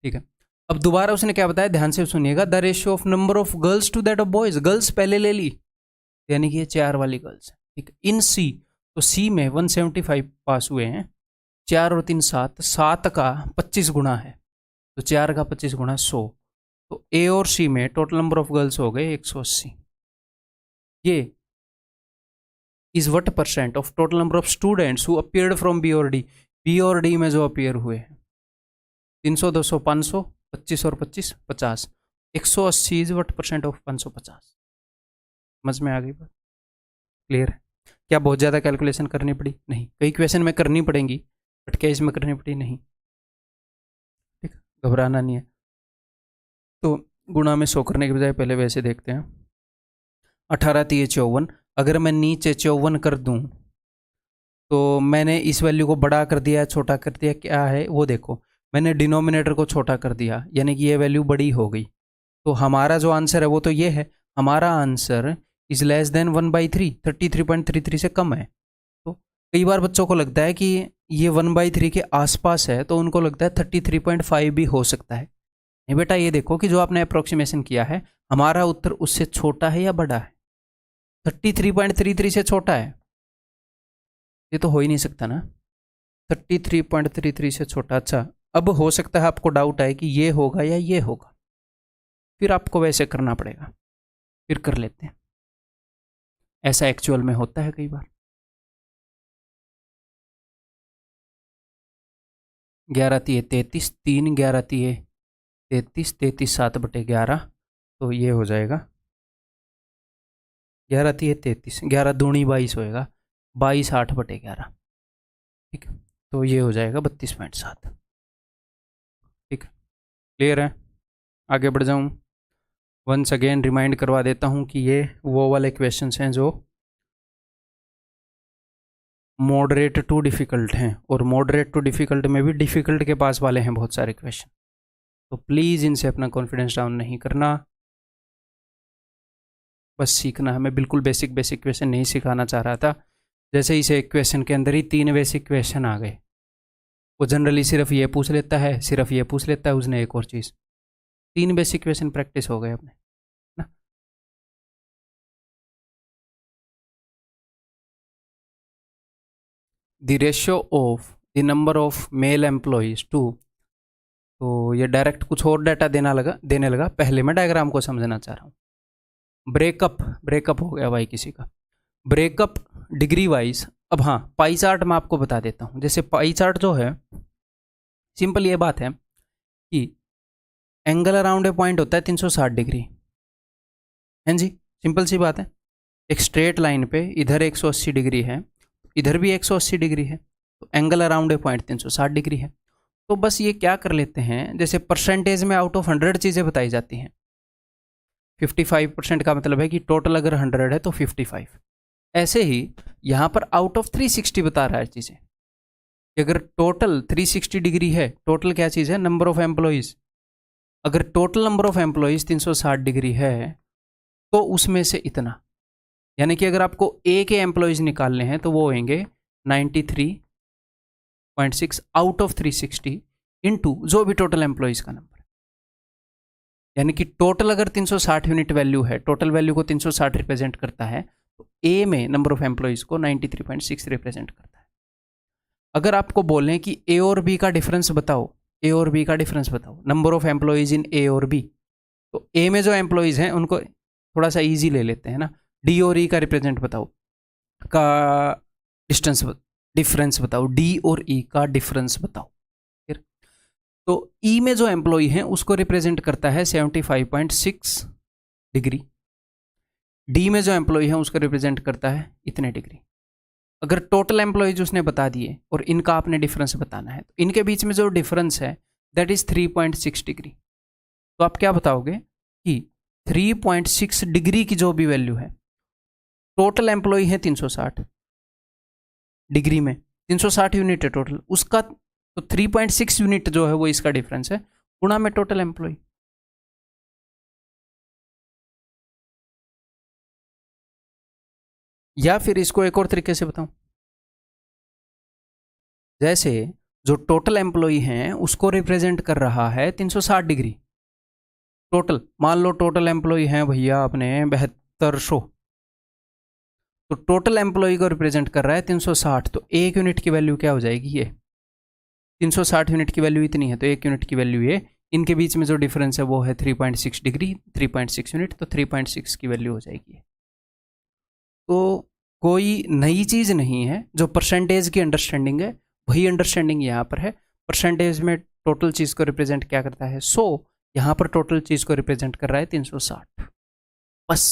ठीक है, अब दोबारा उसने क्या बताया, ध्यान से सुनिएगा, the ratio of number of girls to that of boys, girls पहले ले ली, यानी कि ये 4 वाली गर्ल्स है। ठीक है, इन सी, तो सी में 175 पास हुए हैं, 4 और 3 7, 7 का 25 गुना है, तो 4 का 25 गुना 100, तो ए और सी में टोटल नंबर ऑफ गर्ल्स हो गए 180। ये is what percent of total number of students who appeared from B और डी, बी और डी में जो अपीयर हुए हैं, 300 200 500, 25 और 25 50, 180 इज व्हाट परसेंट ऑफ 550। समझ में आ गई बात, क्लियर है? क्या बहुत ज़्यादा कैलकुलेशन करनी पड़ी? नहीं। कई क्वेश्चन में करनी पड़ेंगी, बट क्या इसमें करनी पड़ी? नहीं। ठीक, घबराना नहीं है। तो गुणा में 100 करने के बजाय पहले वैसे देखते हैं। 18 3 54, अगर मैं नीचे 54 कर दूं तो मैंने इस वैल्यू को बड़ा कर दिया, छोटा कर दिया, क्या है वो देखो, मैंने डिनोमिनेटर को छोटा कर दिया, यानी कि ये वैल्यू बड़ी हो गई। तो हमारा जो आंसर है वो तो ये है, हमारा आंसर इज लेस देन 1/3, 33.33 से कम है। तो कई बार बच्चों को लगता है कि ये 1/3 के आसपास है, तो उनको लगता है 33.5 भी हो सकता है। नहीं बेटा, ये देखो कि जो आपने अप्रोक्सीमेशन किया है, हमारा उत्तर उससे छोटा है या बड़ा है? 33.33 से छोटा है, ये तो हो ही नहीं सकता ना। 33.33 से छोटा। अच्छा, अब हो सकता है आपको डाउट आए कि ये होगा या ये होगा, फिर आपको वैसे करना पड़ेगा, फिर कर लेते हैं। ऐसा एक्चुअल में होता है कई बार। 11 3 33, 3 11 3 33, 33 7/11, तो ये हो जाएगा 11 3 33, 11 दूनी 22 होएगा, 22 8/11। ठीक है, तो ये हो जाएगा 32.7। ठीक है, क्लियर है? आगे बढ़ जाऊँ, वंस अगेन रिमाइंड करवा देता हूँ कि ये वो वाले क्वेश्चंस हैं जो मॉडरेट टू डिफ़िकल्ट हैं, और मॉडरेट टू डिफ़िकल्ट में भी डिफ़िकल्ट के पास वाले हैं बहुत सारे क्वेश्चन, तो प्लीज़ इनसे अपना कॉन्फिडेंस डाउन नहीं करना, बस सीखना है। मैं बिल्कुल बेसिक क्वेश्चन नहीं सिखाना चाह रहा था। जैसे इस एक क्वेश्चन के अंदर ही 3 बेसिक क्वेश्चन आ गए, वो जनरली सिर्फ ये पूछ लेता है, सिर्फ ये पूछ लेता है, उसने एक और चीज़। 3 बेसिक क्वेश्चन प्रैक्टिस हो गए अपने ना। The ratio of the number of male employees to, तो ये डायरेक्ट कुछ और डाटा देने लगा। पहले मैं डायग्राम को समझना चाह रहा हूँ। ब्रेकअप हो गया भाई किसी का, ब्रेकअप डिग्री वाइज। अब हाँ, पाई चार्ट मैं आपको बता देता हूँ। जैसे पाई चार्ट जो है, सिंपल ये बात है कि एंगल अराउंड ए पॉइंट होता है 360 डिग्री, हैं जी, सिंपल सी बात है। एक स्ट्रेट लाइन पे इधर 180 डिग्री है, इधर भी 180 डिग्री है, तो angle around a point 360 degree है। तो बस ये क्या कर लेते हैं, जैसे परसेंटेज में आउट ऑफ 100 चीज़ें बताई जाती हैं, 55% का मतलब है कि टोटल अगर 100 है तो 55। ऐसे ही यहाँ पर आउट ऑफ 360 बता रहा है चीज़ें, अगर टोटल 360 डिग्री है, टोटल क्या चीज़ है, नंबर ऑफ एम्प्लॉयज़। अगर total number of employees 360 degree है तो उसमें से इतना, यानी कि अगर आपको ए के एम्प्लॉयज़ निकालने हैं तो वो होंगे 93.6 आउट ऑफ 360 इंटू जो भी टोटल एम्प्लॉयज़ का नंबर, यानी कि टोटल अगर 360 यूनिट वैल्यू है, टोटल वैल्यू को 360 रिप्रेजेंट करता है, तो ए में नंबर ऑफ एम्प्लॉयज़ को 93.6 रिप्रेजेंट करता है। अगर आपको बोलें कि ए और बी का डिफरेंस बताओ, ए और बी का डिफरेंस बताओ, नंबर ऑफ एम्प्लॉयज़ इन ए और बी, तो ए में जो एम्प्लॉयज़ हैं उनको थोड़ा सा ईजी ले लेते हैं ना, डी और ई का रिप्रेजेंट बताओ, का डिफरेंस बताओ, डी और ई का डिफरेंस बताओ। फिर तो ई में जो एम्प्लॉय है उसको रिप्रेजेंट करता है 75.6 डिग्री, डी में जो एम्प्लॉय है उसको रिप्रेजेंट करता है इतने डिग्री। अगर टोटल एम्प्लॉयज उसने बता दिए और इनका आपने डिफरेंस बताना है, तो इनके बीच में जो डिफरेंस है दैट इज 3.6 डिग्री। तो आप क्या बताओगे कि 3.6 डिग्री की जो भी वैल्यू है, टोटल एम्प्लॉय है 360 डिग्री में, 360 यूनिट है टोटल उसका, तो 3.6 यूनिट जो है वो इसका डिफरेंस है गुणा में टोटल एम्प्लॉय। या फिर इसको एक और तरीके से बताऊं, जैसे जो टोटल एम्प्लॉय हैं उसको रिप्रेजेंट कर रहा है 360 डिग्री टोटल, मान लो टोटल एम्प्लॉय हैं भैया अपने 7200, तो टोटल एम्प्लॉय को रिप्रेजेंट कर रहा है 360, तो एक यूनिट की वैल्यू क्या हो जाएगी, ये 360 यूनिट की वैल्यू इतनी है, तो एक यूनिट की वैल्यू ये, इनके बीच में जो डिफरेंस है वो है 3.6 डिग्री, 3.6 यूनिट, तो 3.6 की वैल्यू हो जाएगी। तो कोई नई चीज़ नहीं है, जो परसेंटेज की अंडरस्टैंडिंग है वही अंडरस्टैंडिंग यहाँ पर है। परसेंटेज में टोटल चीज़ को रिप्रेजेंट क्या करता है 100, यहाँ पर टोटल चीज़ को रिप्रेजेंट कर रहा है 360। बस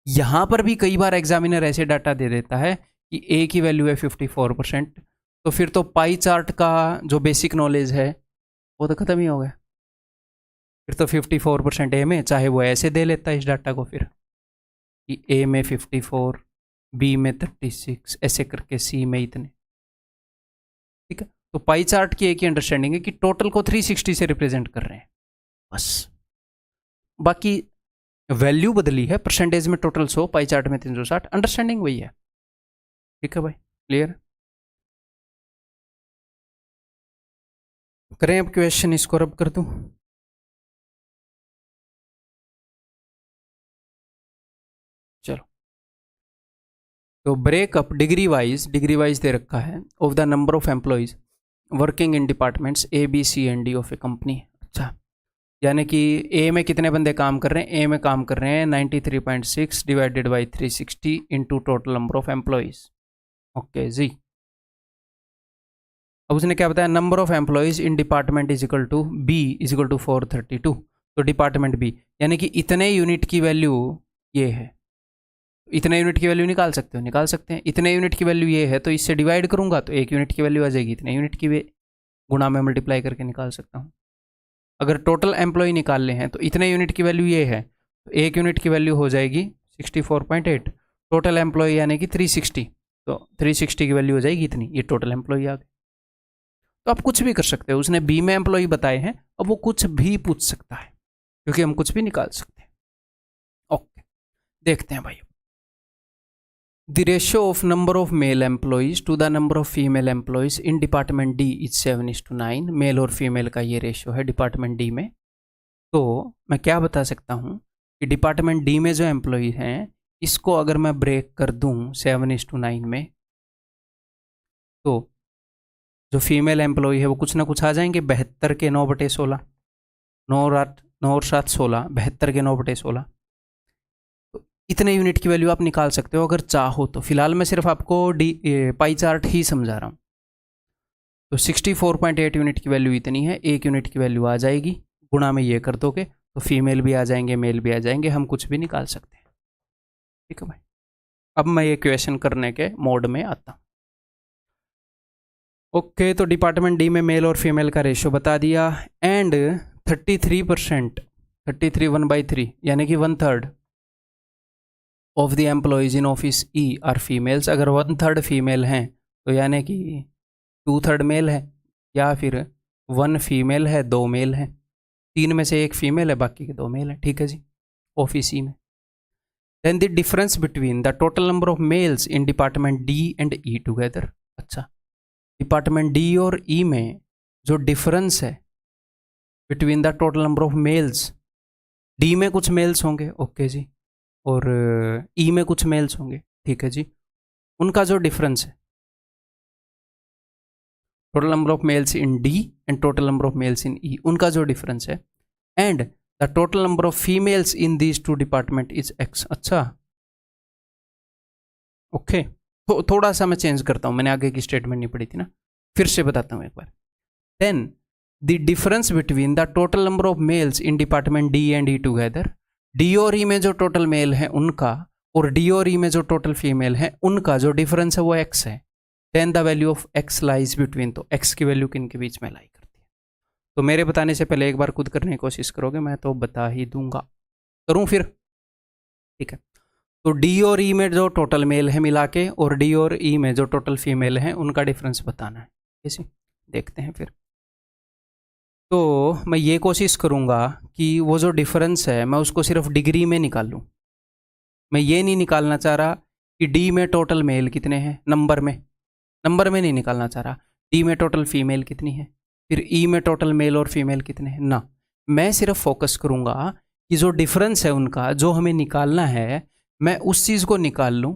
यहाँ पर भी कई बार एग्जामिनर ऐसे डाटा दे देता है कि ए की वैल्यू है 54%, तो फिर तो पाई चार्ट का जो बेसिक नॉलेज है वो तो ख़त्म ही हो गया। फिर तो 54% ए में, चाहे वो ऐसे दे लेता है इस डाटा को फिर कि ए में 54, बी में 36, ऐसे करके सी में इतने, ठीक है। तो पाई चार्ट की एक ही अंडरस्टैंडिंग है कि टोटल को 360 से रिप्रेजेंट कर रहे हैं बस, बाकी वैल्यू बदली है, परसेंटेज में टोटल 100, पाई चार्ट में 360, अंडरस्टैंडिंग वही है। ठीक है भाई, क्लियर? करें अब क्वेश्चन, इसको रब कर दूं। चलो, तो ब्रेकअप डिग्री वाइज दे रखा है of the number of employees working in departments A B C and D of a company. अच्छा, यानी कि ए में कितने बंदे काम कर रहे हैं, ए में काम कर रहे हैं 93.6 divided by 360 into total number of employees. Okay जी, अब उसने क्या बताया, number of employees in department is equal to B is equal to 432, तो डिपार्टमेंट बी यानी कि इतने यूनिट की वैल्यू ये है, इतने यूनिट की वैल्यू निकाल सकते हो, निकाल सकते हैं। इतने यूनिट की वैल्यू ये है तो इससे डिवाइड करूंगा तो एक यूनिट की वैल्यू आ जाएगी, इतने यूनिट की गुणा में मल्टीप्लाई करके निकाल सकता हूँ। अगर टोटल एम्प्लॉय निकालने हैं तो इतने यूनिट की वैल्यू ये है, तो एक यूनिट की वैल्यू हो जाएगी 64.8, टोटल एम्प्लॉय यानी कि 360, तो 360 की वैल्यू हो जाएगी इतनी, ये टोटल एम्प्लॉय आ गए। तो आप कुछ भी कर सकते हो, उसने बी में एम्प्लॉय बताए हैं, अब वो कुछ भी पूछ सकता है क्योंकि हम कुछ भी निकाल सकते हैं। ओके, देखते हैं भाई। The ratio of number of male employees to the number of female employees in department D is 7:9। Mail और फीमेल का ये रेशियो है डिपार्टमेंट डी में। तो मैं क्या बता सकता हूँ कि डिपार्टमेंट डी में जो एम्प्लॉय हैं इसको अगर मैं ब्रेक कर दूँ 7:9 में, तो जो फीमेल एम्प्लॉय है वो कुछ ना कुछ आ जाएंगे, 72 के 9/16, 9 और 7 16, 72 के 9/16, इतने यूनिट की वैल्यू आप निकाल सकते हो अगर चाहो तो। फिलहाल मैं सिर्फ आपको पाई चार्ट ही समझा रहा हूँ। तो 64.8 यूनिट की वैल्यू इतनी है, एक यूनिट की वैल्यू आ जाएगी, गुणा में ये कर दोगे तो फीमेल भी आ जाएंगे, मेल भी आ जाएंगे, हम कुछ भी निकाल सकते हैं। ठीक है भाई, अब मैं ये क्वेश्चन करने के मोड में आता हूँ। ओके, तो डिपार्टमेंट डी में मेल और फीमेल का रेशियो बता दिया, एंड 33%, 33 1/3 यानी कि 1/3 of the employees in office E are females. अगर 1/3 फीमेल हैं तो यानी कि 2/3 मेल है, या फिर 1 फीमेल है 2 मेल हैं, 3 में से 1 फीमेल है बाकी के 2 मेल हैं। ठीक है जी, ऑफिस ई में। Then the difference between the total number of males in department D and E together. अच्छा, डिपार्टमेंट डी और ई में जो डिफरेंस है between the total number of males, D में कुछ मेल्स होंगे, ओके जी, और ई में कुछ मेल्स होंगे, ठीक है जी, उनका जो डिफरेंस है, total number of males in D and total number of males in E, उनका जो डिफरेंस है, and the total number of females in these 2 department is X. अच्छा, ओके, तो थोड़ा सा मैं चेंज करता हूँ, मैंने आगे की स्टेटमेंट नहीं पढ़ी थी ना, फिर से बताता हूँ एक बार। Then the difference between the total number of males in department D and E together, D और ई में जो टोटल मेल है उनका और डी और ई में जो टोटल फीमेल है उनका जो डिफरेंस है वो एक्स है। Then the value of X lies between, तो एक्स की वैल्यू किन के बीच में लाई करती है। तो मेरे बताने से पहले एक बार खुद करने की कोशिश करोगे, मैं तो बता ही दूंगा, करूं फिर? ठीक है, तो डी और ई में जो टोटल मेल है मिला के और डी और ई में जो टोटल फीमेल है उनका डिफरेंस बताना है। कैसे देखते हैं फिर। तो मैं ये कोशिश करूँगा कि वो जो डिफरेंस है मैं उसको सिर्फ डिग्री में निकाल लूँ। मैं ये नहीं निकालना चाह रहा कि डी में टोटल मेल कितने हैं, नंबर में नहीं निकालना चाह रहा। डी में टोटल फीमेल कितनी है, फिर ई में टोटल मेल और फीमेल कितने हैं ना, मैं सिर्फ फोकस करूँगा कि जो डिफरेंस है उनका जो हमें निकालना है मैं उस चीज़ को निकाल लूँ।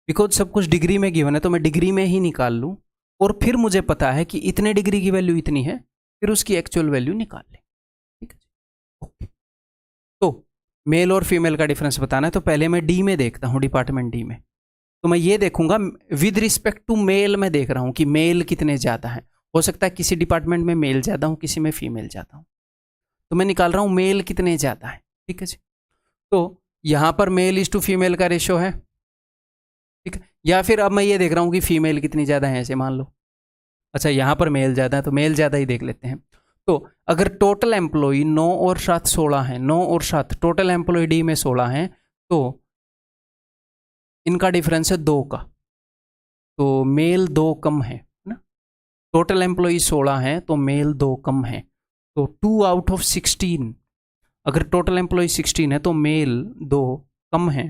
बिकॉज सब कुछ डिग्री में गिवन है तो मैं डिग्री में ही निकाल लूँ, और फिर मुझे पता है कि इतने डिग्री की वैल्यू इतनी है, फिर उसकी एक्चुअल वैल्यू निकाल लें। ठीक है, ओके। तो मेल और फीमेल का डिफरेंस बताना है, तो पहले मैं डी में देखता हूँ, डिपार्टमेंट डी में। तो मैं ये देखूंगा विद रिस्पेक्ट टू मेल, मैं देख रहा हूँ कि मेल कितने ज़्यादा हैं। हो सकता है किसी डिपार्टमेंट में मेल ज़्यादा हूँ, किसी में फीमेल ज़्यादा हूँ, तो मैं निकाल रहा हूँ मेल कितने ज़्यादा है। ठीक है जी, तो यहाँ पर मेल इज टू फीमेल का रेशो है। ठीक है, या फिर अब मैं ये देख रहा हूँ कि फीमेल कितनी ज़्यादा है, ऐसे मान लो। अच्छा, यहाँ पर मेल ज़्यादा है तो मेल ज़्यादा ही देख लेते हैं। तो अगर टोटल एम्प्लॉई 9 और 7 16 हैं, 9 और 7 टोटल एम्प्लॉई डी में 16 हैं, तो इनका डिफरेंस है 2 का, तो मेल 2 कम है ना। टोटल एम्प्लॉई 16 हैं तो मेल 2 कम है, तो 2 आउट ऑफ 16। अगर टोटल एम्प्लॉई 16 है तो मेल 2 कम है,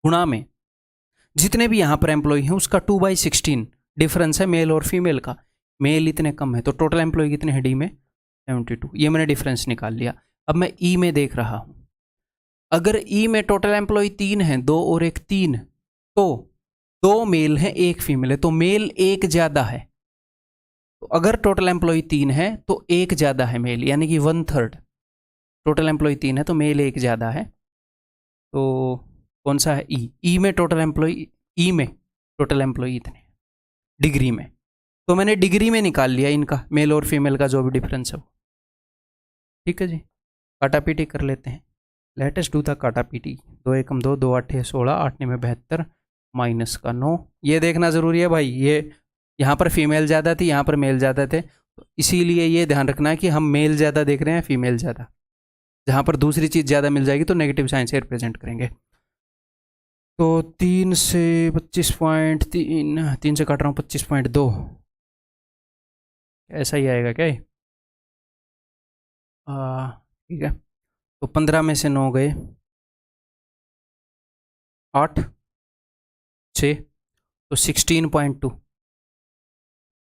गुणा में जितने भी यहाँ पर एम्प्लॉई हैं उसका 2/16 डिफरेंस है मेल और फीमेल का। मेल इतने कम है तो टोटल एम्प्लॉय कितने हैं डी में, 72। ये मैंने डिफरेंस निकाल लिया। अब मैं ई में देख रहा हूँ, अगर ई में टोटल एम्प्लॉय 3 हैं, 2 और 1 3, तो 2 मेल हैं 1 फीमेल है, तो मेल 1 ज़्यादा है। तो अगर टोटल एम्प्लॉय 3 है तो 1 ज़्यादा है मेल, यानी कि 1/3। टोटल एम्प्लॉय 3 है तो मेल 1 ज़्यादा है, तो कौन सा है, ई में टोटल एम्प्लॉय, ई में टोटल एम्प्लॉय इतने डिग्री में, तो मैंने डिग्री में निकाल लिया इनका मेल और फीमेल का जो भी डिफरेंस है वो। ठीक है जी, काटा पीटी कर लेते हैं। लेटेस्ट डू था काटा पीटी। 2 एकम 2, 2 8 16, 8 9 72, माइनस का 9। ये देखना ज़रूरी है भाई, ये यहाँ पर फीमेल ज़्यादा थी, यहाँ पर मेल ज़्यादा थे, तो इसीलिए ये ध्यान रखना है कि हम मेल ज़्यादा देख रहे हैं फीमेल ज़्यादा। जहाँ पर दूसरी चीज़ ज़्यादा मिल जाएगी तो नेगेटिव साइन से रिप्रेजेंट करेंगे। तो 3 से 25.3, 3 से काट रहा हूँ 25.2, ऐसा ही आएगा क्या? ठीक है, तो 15 में से 9 गए, 8 6, तो 16.2,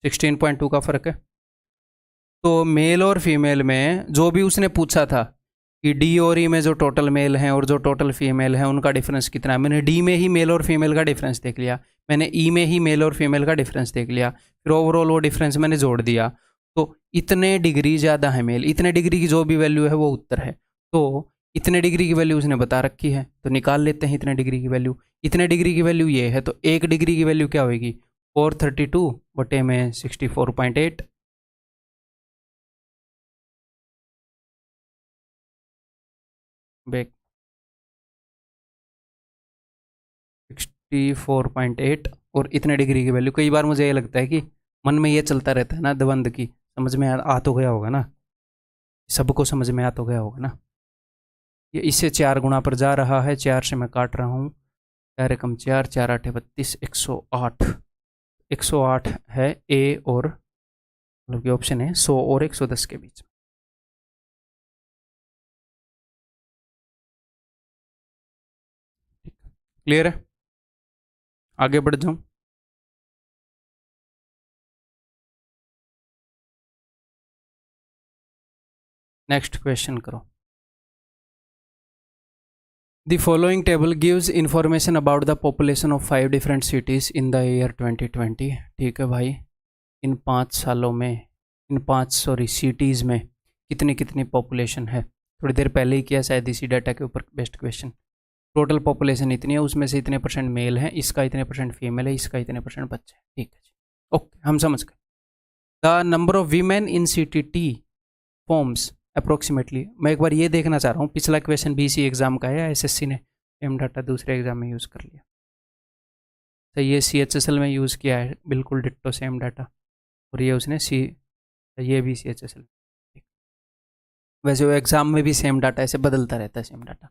16.2 का फ़र्क है। तो मेल और फीमेल में जो भी उसने पूछा था कि डी और ई में जो टोटल मेल हैं और जो टोटल फीमेल हैं उनका डिफरेंस कितना है, मैंने डी में ही मेल और फीमेल का डिफरेंस देख लिया, मैंने ई में ही मेल और फीमेल का डिफरेंस देख लिया, फिर ओवरऑल वो डिफरेंस मैंने जोड़ दिया, तो इतने डिग्री ज़्यादा है मेल, इतने डिग्री की जो भी वैल्यू है वो उत्तर है। तो इतने डिग्री की वैल्यू उसने बता रखी है, तो निकाल लेते हैं इतने डिग्री की वैल्यू। इतने डिग्री की वैल्यू ये है, तो 1 डिग्री की वैल्यू क्या होगी, 432 बटे में 64.8। बैक 64.8, और इतने डिग्री की वैल्यू। कई बार मुझे ये लगता है कि मन में ये चलता रहता है ना द्वंद की, समझ में आ तो गया होगा ना, सबको समझ में आ तो गया होगा ना। ये इससे 4 गुना पर जा रहा है, 4 से मैं काट रहा हूँ, 4 एकम 4, 4 8 32, 108, 108 है ए, और मतलब कि ऑप्शन है 100 और 110 के बीच। क्लियर है, आगे बढ़ जाऊं। नेक्स्ट क्वेश्चन करो। The following table gives information about the population of 5 different cities in the year 2020। ठीक है भाई, इन 5 सालों में, इन 5 सिटीज़ में कितनी कितनी पॉपुलेशन है। थोड़ी देर पहले ही किया शायद इसी डाटा के ऊपर बेस्ट क्वेश्चन। टोटल पॉपुलेशन इतनी है, उसमें से इतने % मेल है, इसका इतने % फीमेल है, इसका इतने % बच्चे हैं। ठीक है जी, ओके, हम समझ गए। The number of women in CTT forms approximately, मैं एक बार ये देखना चाह रहा हूँ, पिछला क्वेश्चन BC एग्जाम का है या SSC ने सेम डाटा दूसरे एग्जाम में यूज़ कर लिया? तो ये CHSL में यूज़ किया है, बिल्कुल डिट्टो सेम डाटा, और ये उसने ये भी CHSL। वैसे वो एग्ज़ाम में भी सेम डाटा ऐसे बदलता रहता है, सेम डाटा,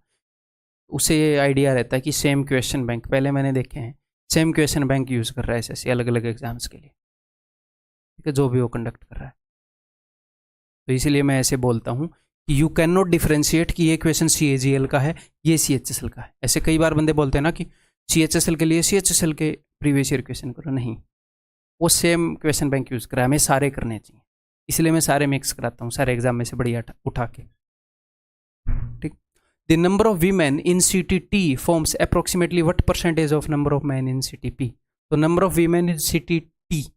उसे ये आइडिया रहता है कि सेम क्वेश्चन बैंक, पहले मैंने देखे हैं सेम क्वेश्चन बैंक यूज़ कर रहा है SSC अलग अलग एग्जाम्स के लिए, ठीक है, जो भी वो कंडक्ट कर रहा है। तो इसीलिए मैं ऐसे बोलता हूँ कि यू कैन नॉट डिफ्रेंशिएट कि ये क्वेश्चन CAGL का है, ये CHSL का है। ऐसे कई बार बंदे बोलते हैं ना कि CHSL के लिए CHSL के प्रीवियस ईयर क्वेश्चन करो, नहीं, वो सेम क्वेश्चन बैंक यूज़ करा है, हमें सारे करने चाहिए, इसलिए मैं सारे मिक्स कराता हूँ, सारे एग्जाम में से बढ़िया उठा के। ठीक, the number of women in CTT forms approximately what % of number of man in CTP? तो number of women in CTT,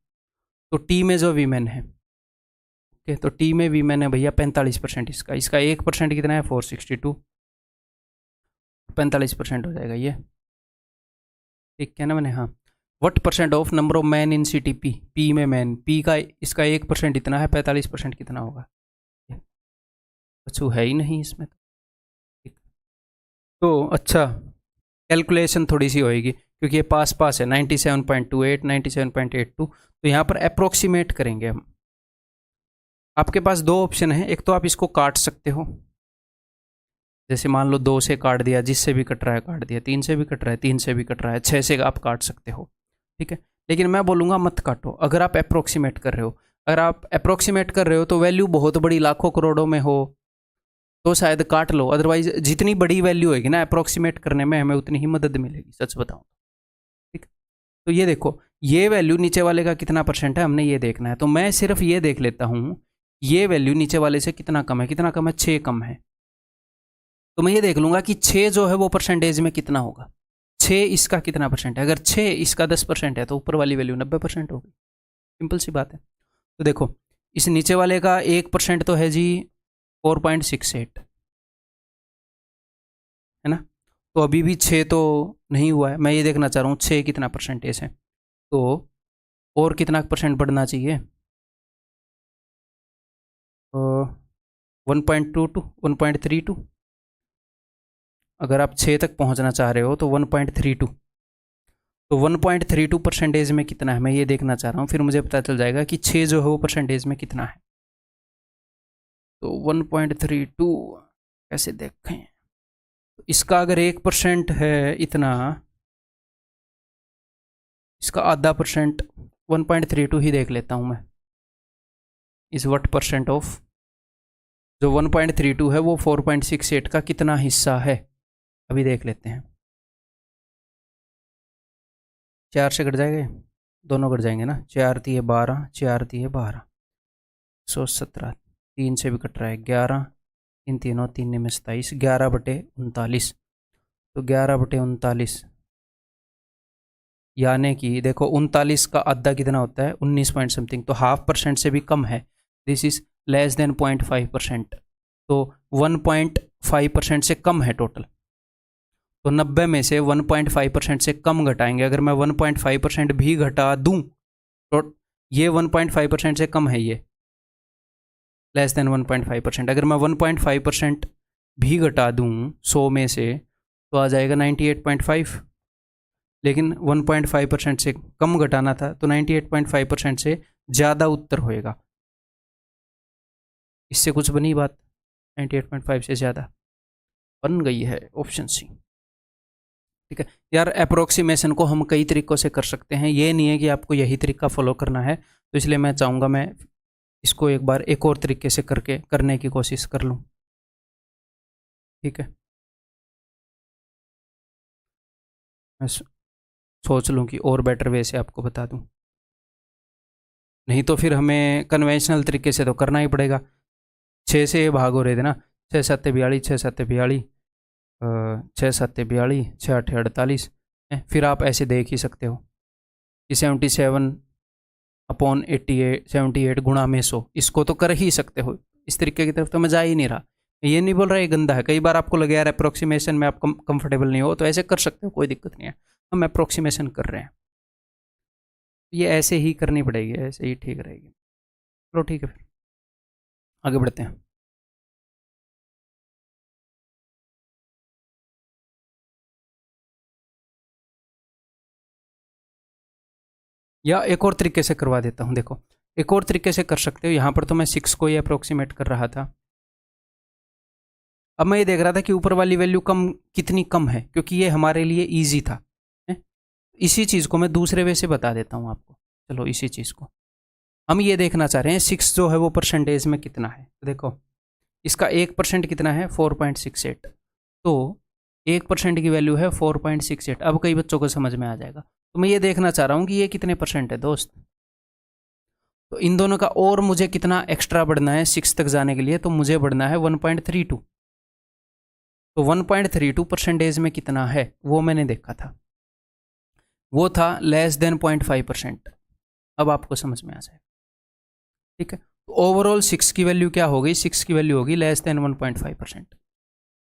तो टी में जो वीमेन है, ओके, तो टी में वीमेन है भैया 45%, इसका 1% कितना है 462, 45% हो जाएगा ये, ठीक है ना मैंने, हाँ। What % of number of man in CTP, P में मैन, पी का इसका 1% इतना है, 45% कितना होगा? अच्छा है ही नहीं इसमें, तो अच्छा कैलकुलेशन थोड़ी सी होएगी क्योंकि ये पास है 97.28 97.82, तो यहाँ पर अप्रोक्सीमेट करेंगे हम। आपके पास दो ऑप्शन है, एक तो आप इसको काट सकते हो, जैसे मान लो 2 से काट दिया, जिससे भी कट रहा है काट दिया, 3 से भी कट रहा है, 3 से भी कट रहा है, 6 से आप काट सकते हो, ठीक है। लेकिन मैं बोलूँगा मत काटो, अगर आप अप्रोक्सीमेट कर रहे हो, अगर आप अप्रोक्सीमेट कर रहे हो तो वैल्यू बहुत बड़ी लाखों करोड़ों में हो तो शायद काट लो, अदरवाइज जितनी बड़ी वैल्यू होगी ना अप्रोक्सीमेट करने में, हमें उतनी ही मदद मिलेगी, सच बताऊँ, ठीक। तो ये देखो, ये वैल्यू नीचे वाले का कितना % है, हमने ये देखना है, तो मैं सिर्फ ये देख लेता हूँ ये वैल्यू नीचे वाले से कितना कम है, कितना कम है, 6 कम है, तो मैं ये देख लूँगा कि 6 जो है वो % में कितना होगा, 6 इसका कितना % है, अगर 6 इसका 10% है तो ऊपर वाली वैल्यू 90% होगी, सिंपल सी बात है। तो देखो इस नीचे वाले का 1% तो है जी 4.68, है ना, तो अभी भी 6 तो नहीं हुआ है, मैं ये देखना चाह रहा हूँ 6 कितना % है, तो और कितना % बढ़ना चाहिए, 1.22 1.32, अगर आप 6 तक पहुंचना चाह रहे हो तो 1.32, तो 1.32% में कितना है मैं ये देखना चाह रहा हूँ, फिर मुझे पता चल जाएगा कि 6 जो है वो % में कितना है। तो 1.32 कैसे देखें, तो इसका अगर 1% है इतना, इसका आधा %, 1.32 ही देख लेता हूँ मैं, इस व्हाट % ऑफ जो 1.32 है वो 4.68 का कितना हिस्सा है, अभी देख लेते हैं। 4 से कट जाएंगे, दोनों कट जाएंगे ना, 4 × 12, 4 × 12, 117, 3 से भी कट रहा है 11, 3 तीनों 3 में 27, 11/39, तो 11/39 यानी कि देखो 39 का आधा कितना होता है 19 पॉइंट समथिंग, तो 0.5% से भी कम है, दिस इज लेस देन 0.5%, तो 1.5% से कम है टोटल, तो 90 में से 1.5% से कम घटाएंगे, अगर मैं 1.5% भी घटा दूं तो ये 1.5% से कम है, ये लेस देन 1.5%, अगर मैं 1.5% भी घटा दूं 100 में से तो आ जाएगा 98.5, लेकिन 1.5% से कम घटाना था तो 98.5% से ज़्यादा उत्तर होएगा, इससे कुछ बनी बात, 98.5 से ज़्यादा बन गई है, ऑप्शन सी, ठीक है यार। अप्रोक्सीमेशन को हम कई तरीक़ों से कर सकते हैं, ये नहीं है कि आपको यही तरीका फॉलो करना है, तो इसलिए मैं चाहूँगा मैं इसको एक बार एक और तरीके से करने की कोशिश कर लूँ, ठीक है। मैं सोच लूँ कि और बेटर वे से आपको बता दूँ, नहीं तो फिर हमें कन्वेंशनल तरीके से तो करना ही पड़ेगा। 6 से भाग हो रहे थे ना, 6 × 7 = 42, 6 × 7 = 42, 6 × 7 = 42, 6 × 8 = 48, फिर आप ऐसे देख ही सकते हो कि 77/88 78 गुणा में 100, इसको तो कर ही सकते हो, इस तरीके की तरफ तो मैं जा ही नहीं रहा, ये नहीं बोल रहा ये गंदा है, कई बार आपको लगे यार अप्रोक्सीमेशन में आप कंफर्टेबल नहीं हो तो ऐसे कर सकते हो, कोई दिक्कत नहीं है, हम अप्रोक्सीमेशन कर रहे हैं, ये ऐसे ही करनी पड़ेगी, ऐसे ही ठीक रहेगी। चलो ठीक है, फिर आगे बढ़ते हैं। या एक और तरीके से करवा देता हूँ, देखो एक और तरीके से कर सकते हो, यहाँ पर तो मैं 6 को ही अप्रोक्सीमेट कर रहा था। अब मैं ये देख रहा था कि ऊपर वाली वैल्यू कम कितनी कम है, क्योंकि ये हमारे लिए ईजी था। इसी चीज़ को मैं दूसरे वे से बता देता हूँ आपको। चलो इसी चीज़ को हम ये देखना चाह रहे हैं 6 जो है वो परसेंटेज में कितना है। तो देखो इसका 1% कितना है 4.68, तो 1% की वैल्यू है 4.68। अब कई बच्चों को समझ में आ जाएगा। तो मैं ये देखना चाह रहा हूँ कि ये कितने परसेंट है दोस्त। तो इन दोनों का और मुझे कितना एक्स्ट्रा बढ़ना है 6 तक जाने के लिए, तो मुझे बढ़ना है 1.32। तो 1.32% में कितना है वो मैंने देखा था, वो था लेस देन 0.5%। अब आपको समझ में आ जाए, ठीक है। तो ओवरऑल 6 की वैल्यू क्या हो गई, 6 की वैल्यू होगी लेस देन 1.5%।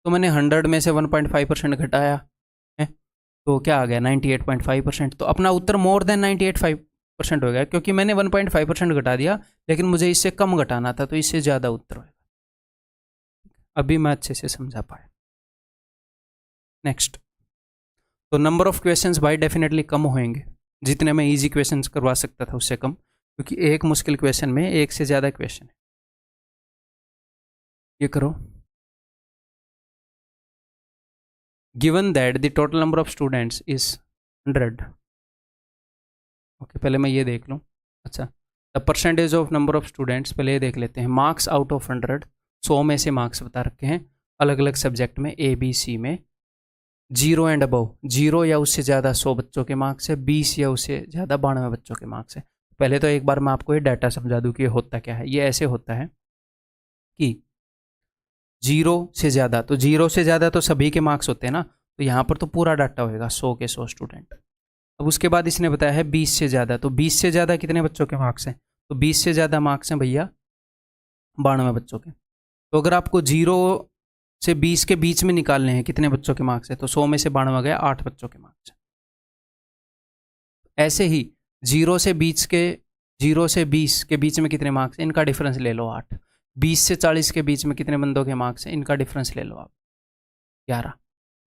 तो मैंने 100 में से 1.5% घटाया है, तो क्या आ गया 98.5%। तो अपना उत्तर मोर देन 98.5% हो गया, क्योंकि मैंने 1.5% घटा दिया, लेकिन मुझे इससे कम घटाना था, तो इससे ज़्यादा उत्तर होगा। अभी मैं अच्छे से समझा पाया। नेक्स्ट, तो number of questions bye definitely come होंगे, जितने मैं इजी क्वेश्चंस करवा सकता था उससे कम, क्योंकि एक मुश्किल क्वेश्चन में एक से ज़्यादा क्वेश्चन है। ये करो, given that the total number of students is 100। Okay, पहले मैं ये देख लूँ। अच्छा, the percentage of number of students, पहले ये देख लेते हैं। मार्क्स आउट ऑफ 100, 100 में से मार्क्स बता रखे हैं अलग अलग सब्जेक्ट में, ए बी सी में। 0 एंड अबव, 0 या उससे ज़्यादा 100 बच्चों के मार्क्स है, 20 या उससे ज़्यादा 92 बच्चों के मार्क्स है। पहले तो एक बार मैं आपको ये डाटा समझा दूँ कि ये होता क्या है। ये ऐसे होता है कि 0 से ज़्यादा, तो 0 से ज़्यादा तो सभी के मार्क्स होते हैं ना, तो यहाँ पर तो पूरा डाटा होएगा 100 के 100 स्टूडेंट। अब उसके बाद इसने बताया है 20 से ज़्यादा, तो 20 से ज़्यादा कितने बच्चों के मार्क्स हैं, तो 20 से ज़्यादा मार्क्स हैं भैया 92 बच्चों के। तो अगर आपको 0 से 20 के बीच में निकालने हैं कितने बच्चों के मार्क्स हैं, तो 100 में से 92 गया, 8 बच्चों के मार्क्स हैं। ऐसे ही 0 से 20 के बीच में कितने मार्क्स हैं, इनका डिफरेंस ले लो 8। 20 से 40 के बीच में कितने बंदों के मार्क्स हैं, इनका डिफरेंस ले लो आप 11।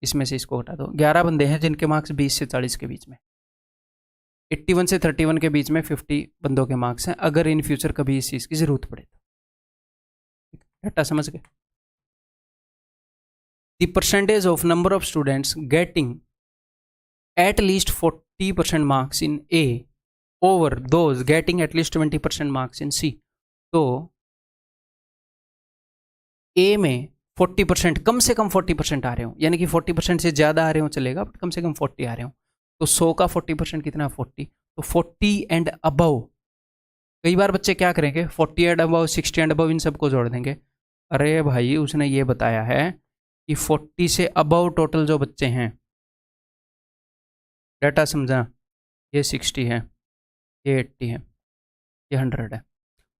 इसमें से इसको हटा दो, 11 बंदे हैं जिनके मार्क्स 20 से 40 के बीच में। 81 से 31 के बीच में 50 बंदों के मार्क्स हैं, अगर इन फ्यूचर कभी इस चीज़ की ज़रूरत पड़े तो। डाटा समझ गए। The percentage of number of students getting at least 40% marks in A over those getting at least 20% marks in C। तो A में 40%, कम से कम 40% आ रहे हो, यानी कि 40% से ज़्यादा आ रहे हो चलेगा, बट कम से कम 40 आ रहे हो। तो 100 का 40% कितना, 40। तो 40 एंड अबव, कई बार बच्चे क्या करेंगे 40 and above, 60 and above in सबको जोड़ देंगे। अरे भाई उसने ये बताया है कि 40 से अबव टोटल जो बच्चे हैं, डाटा समझा, ये 60 है, ये 80 है, ये 100 है।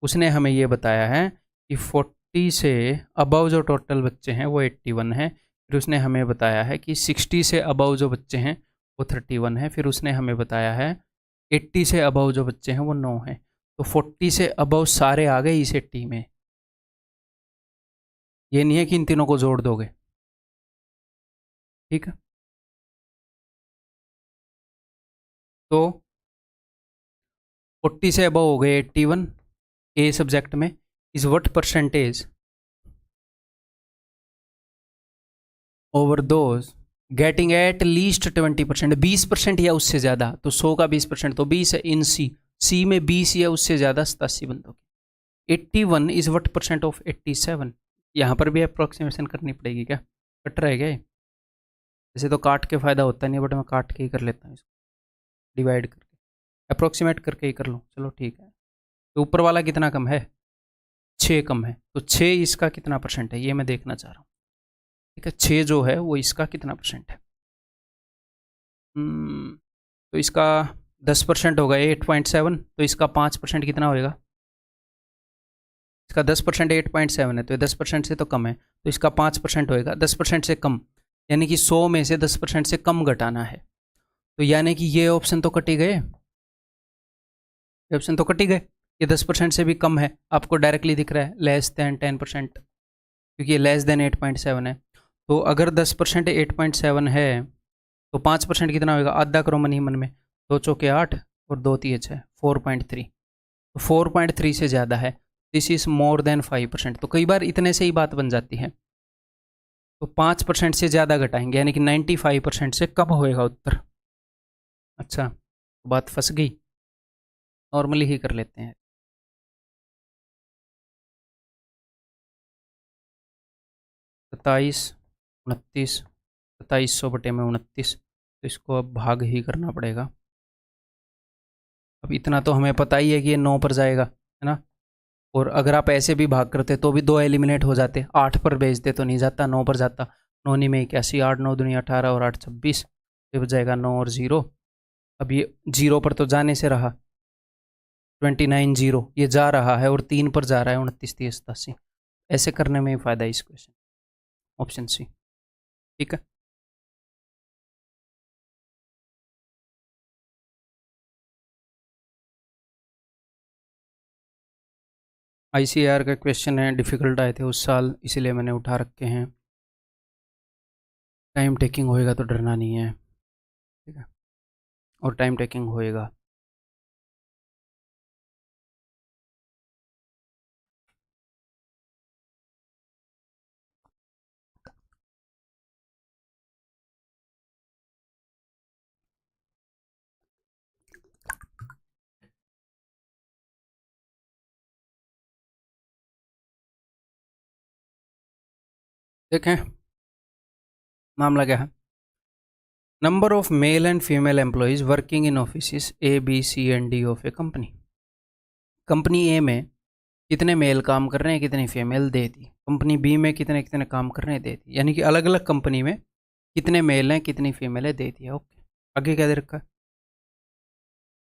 उसने हमें ये बताया है कि 40 से अबव जो टोटल बच्चे हैं वो 81 है। फिर उसने हमें बताया है कि 60 से अबव जो बच्चे हैं वो 31 है। फिर उसने हमें बताया है 80 से अबव जो बच्चे हैं वो 9 है। तो 40 से अबव सारे आ गए इस 80 में। ये नहीं है कि इन तीनों को जोड़ दोगे, ठीक है। तो 40 से अबव हो गए 81 ए सब्जेक्ट में, is what percentage over those getting at least 20%, 20% या उससे ज़्यादा। तो 100 का 20% तो 20 है इन सी में 20 या उससे ज़्यादा 87 बंदों की। 81 इज व्हाट परसेंट ऑफ 87। यहाँ पर भी अप्रोक्सीमेशन करनी पड़ेगी क्या, कट रहा है क्या? वैसे तो काट के फ़ायदा होता नहीं है, बट मैं काट के ही कर लेता हूँ इसको, डिवाइड करके, अप्रोक्सीमेट करके ही कर लूँ। चलो ठीक है। तो ऊपर वाला कितना कम है, 6 कम है, तो 6 इसका कितना परसेंट है ये मैं देखना चाह रहा हूँ, ठीक है। 6 जो है वो इसका कितना परसेंट है, तो इसका 10% होगा 8.7, तो इसका 5% कितना होएगा, इसका 10% 8.7 है, तो 10% से तो कम है, तो इसका 5% होएगा, 10% से कम, यानी कि 100 में से 10% से कम घटाना है। तो यानी कि ये ऑप्शन तो कट ही गए, ये ऑप्शन तो कट ही गए। ये 10% से भी कम है, आपको डायरेक्टली दिख रहा है, लेस देन 10%, क्योंकि ये लेस देन 8.7 है। तो अगर 10% 8.7 है तो 5% कितना होगा, आधा करो मन ही मन में, 2 चौके 8 और 2 तिये 6, 4.3। तो 4.3 से ज़्यादा है, दिस इज़ मोर देन 5%। तो कई बार इतने से ही बात बन जाती है। तो 5% से ज़्यादा घटाएंगे, यानी कि 95% से कम होएगा उत्तर। अच्छा, बात फंस गई, नॉर्मली ही कर लेते हैं। 27, 29, 2700/29, तो इसको अब भाग ही करना पड़ेगा। अब इतना तो हमें पता ही है कि ये 9 पर जाएगा, है ना। और अगर आप ऐसे भी भाग करते तो भी 2 एलिमिनेट हो जाते, 8 पर भेजते तो नहीं जाता, 9 पर जाता। 9 में 81, 8 9 दूनी 18 और 8 26, ये बच 9 और 0। अब ये 0 पर तो जाने से रहा, 29 0 ये जा रहा है और 3 पर जा रहा है, 29 30 87। ऐसे करने में ही फ़ायदा है इस क्वेश्चन, ऑप्शन सी, ठीक है। ICAR का क्वेश्चन है, डिफ़िकल्ट आए थे उस साल, इसीलिए मैंने उठा रखे हैं। टाइम टेकिंग होएगा तो डरना नहीं है, ठीक है, और टाइम टेकिंग होएगा। देखें मामला क्या है। Number of male and female employees working in office A B C and D of a company. Company A में कितने मेल काम कर रहे हैं, कितनी फीमेल दे दी। कंपनी बी में कितने कितने काम कर रहे हैं, दे दी। यानी कि अलग अलग कंपनी में कितने मेल हैं, कितनी फीमेल है, दे दिया। ओके, आगे क्या दे रखा है,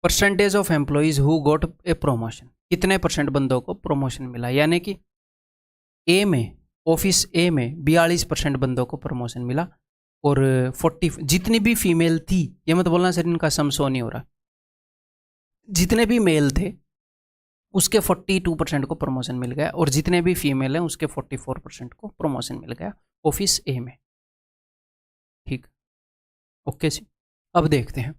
percentage of employees who got a promotion, कितने परसेंट बंदों को प्रमोशन मिला। यानी कि ए में, ऑफिस ए में 42% बंदों को प्रमोशन मिला और 40 जितनी भी फीमेल थी, ये मत बोलना सर इनका सम शो नहीं हो रहा, जितने भी मेल थे उसके 42% को प्रमोशन मिल गया और जितने भी फीमेल हैं उसके 44% को प्रमोशन मिल गया ऑफिस ए में, ठीक। ओके जी, अब देखते हैं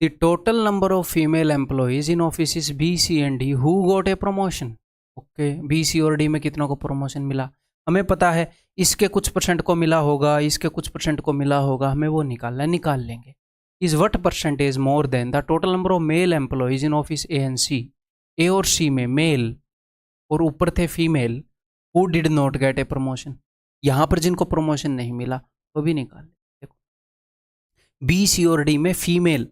the total number of female employees in office B C and D who got a promotion. Okay, B C और डी में कितनों को प्रमोशन मिला, हमें पता है इसके कुछ परसेंट को मिला होगा, इसके कुछ परसेंट को मिला होगा, हमें वो निकालना है, निकाल लेंगे। Is what percentage more than the total number of male employees in office A and C. A और सी में मेल और ऊपर थे female who did not get a promotion, यहां पर जिनको प्रमोशन नहीं मिला वो भी निकाल ले। देखो बी सी और डी में फीमेल,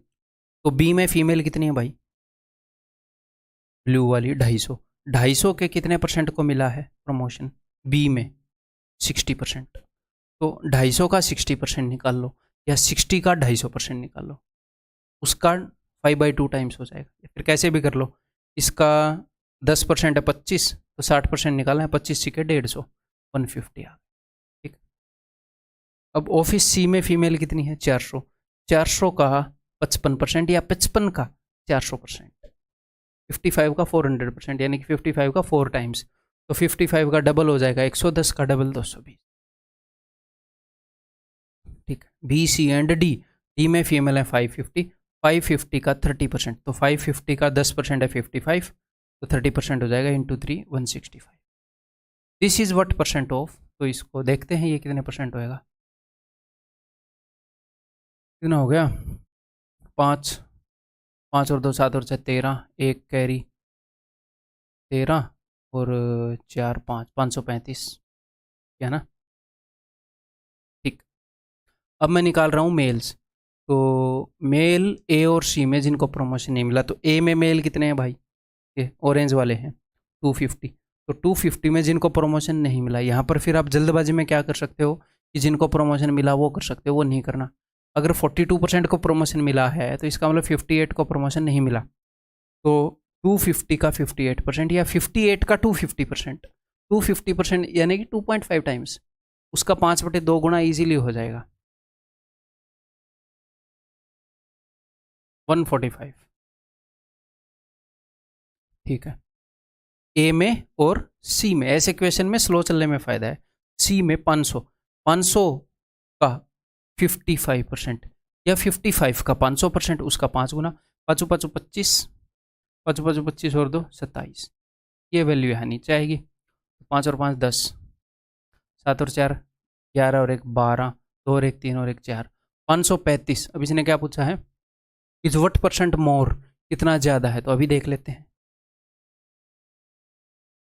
तो बी में फीमेल कितनी है भाई, ब्लू वाली 250, 250 के कितने परसेंट को मिला है प्रमोशन, बी में 60%। तो 250 का 60% निकाल लो या 60 का 250% निकाल लो, उसका 5/2 टाइम्स हो जाएगा। या फिर कैसे भी कर लो, इसका 10% है 25, तो 60% निकालना है, 25 के 150, 150 आ, ठीक। अब ऑफिस सी में फीमेल कितनी है, 400, 400 का 55% या 55 का 400%, 55 का 400%, यानी कि 55 का 4 टाइम्स, तो 55 का डबल हो जाएगा 110 का डबल 220, ठीक। B C and D, D में फीमेल है 550, 550 का 30%, तो 550 का 10% है 55, तो 30% हो जाएगा into 3 165। This is what percent of, तो इसको देखते हैं ये कितने परसेंट होएगा, कितना हो गया, 5 5 और 2 7 और 6 13, एक कैरी 13 और 4 5 535, है ना, ठीक। अब मैं निकाल रहा हूँ मेल्स, तो मेल ए और सी में जिनको प्रमोशन नहीं मिला, तो ए में मेल कितने हैं भाई, ये ऑरेंज वाले हैं 250, तो 250 में जिनको प्रमोशन नहीं मिला, यहाँ पर फिर आप जल्दबाजी में क्या कर सकते हो कि जिनको प्रमोशन मिला वो कर सकते हो, वो नहीं करना। अगर 42% को प्रमोशन मिला है तो इसका मतलब 58 को प्रमोशन नहीं मिला, तो 250 का 58% या 58 का 250%, 250% यानी कि 2.5 टाइम्स, उसका 5/2 गुना ईजिली हो जाएगा 145। ठीक है, ए में और सी में, ऐसे क्वेश्चन में स्लो चलने में फ़ायदा है। सी में 500 का 55% या 55 का 500%, उसका 5 गुना, 5 5 25, 5 5 25 और 2 27, ये वैल्यू यहाँ नीचे आएगी। 5 और 5 10, 7 और 4 11 और 1 12, 2 और 1 3 और 1 4, 535। अब इसने क्या पूछा है, इज वट परसेंट मोर, कितना ज़्यादा है, तो अभी देख लेते हैं।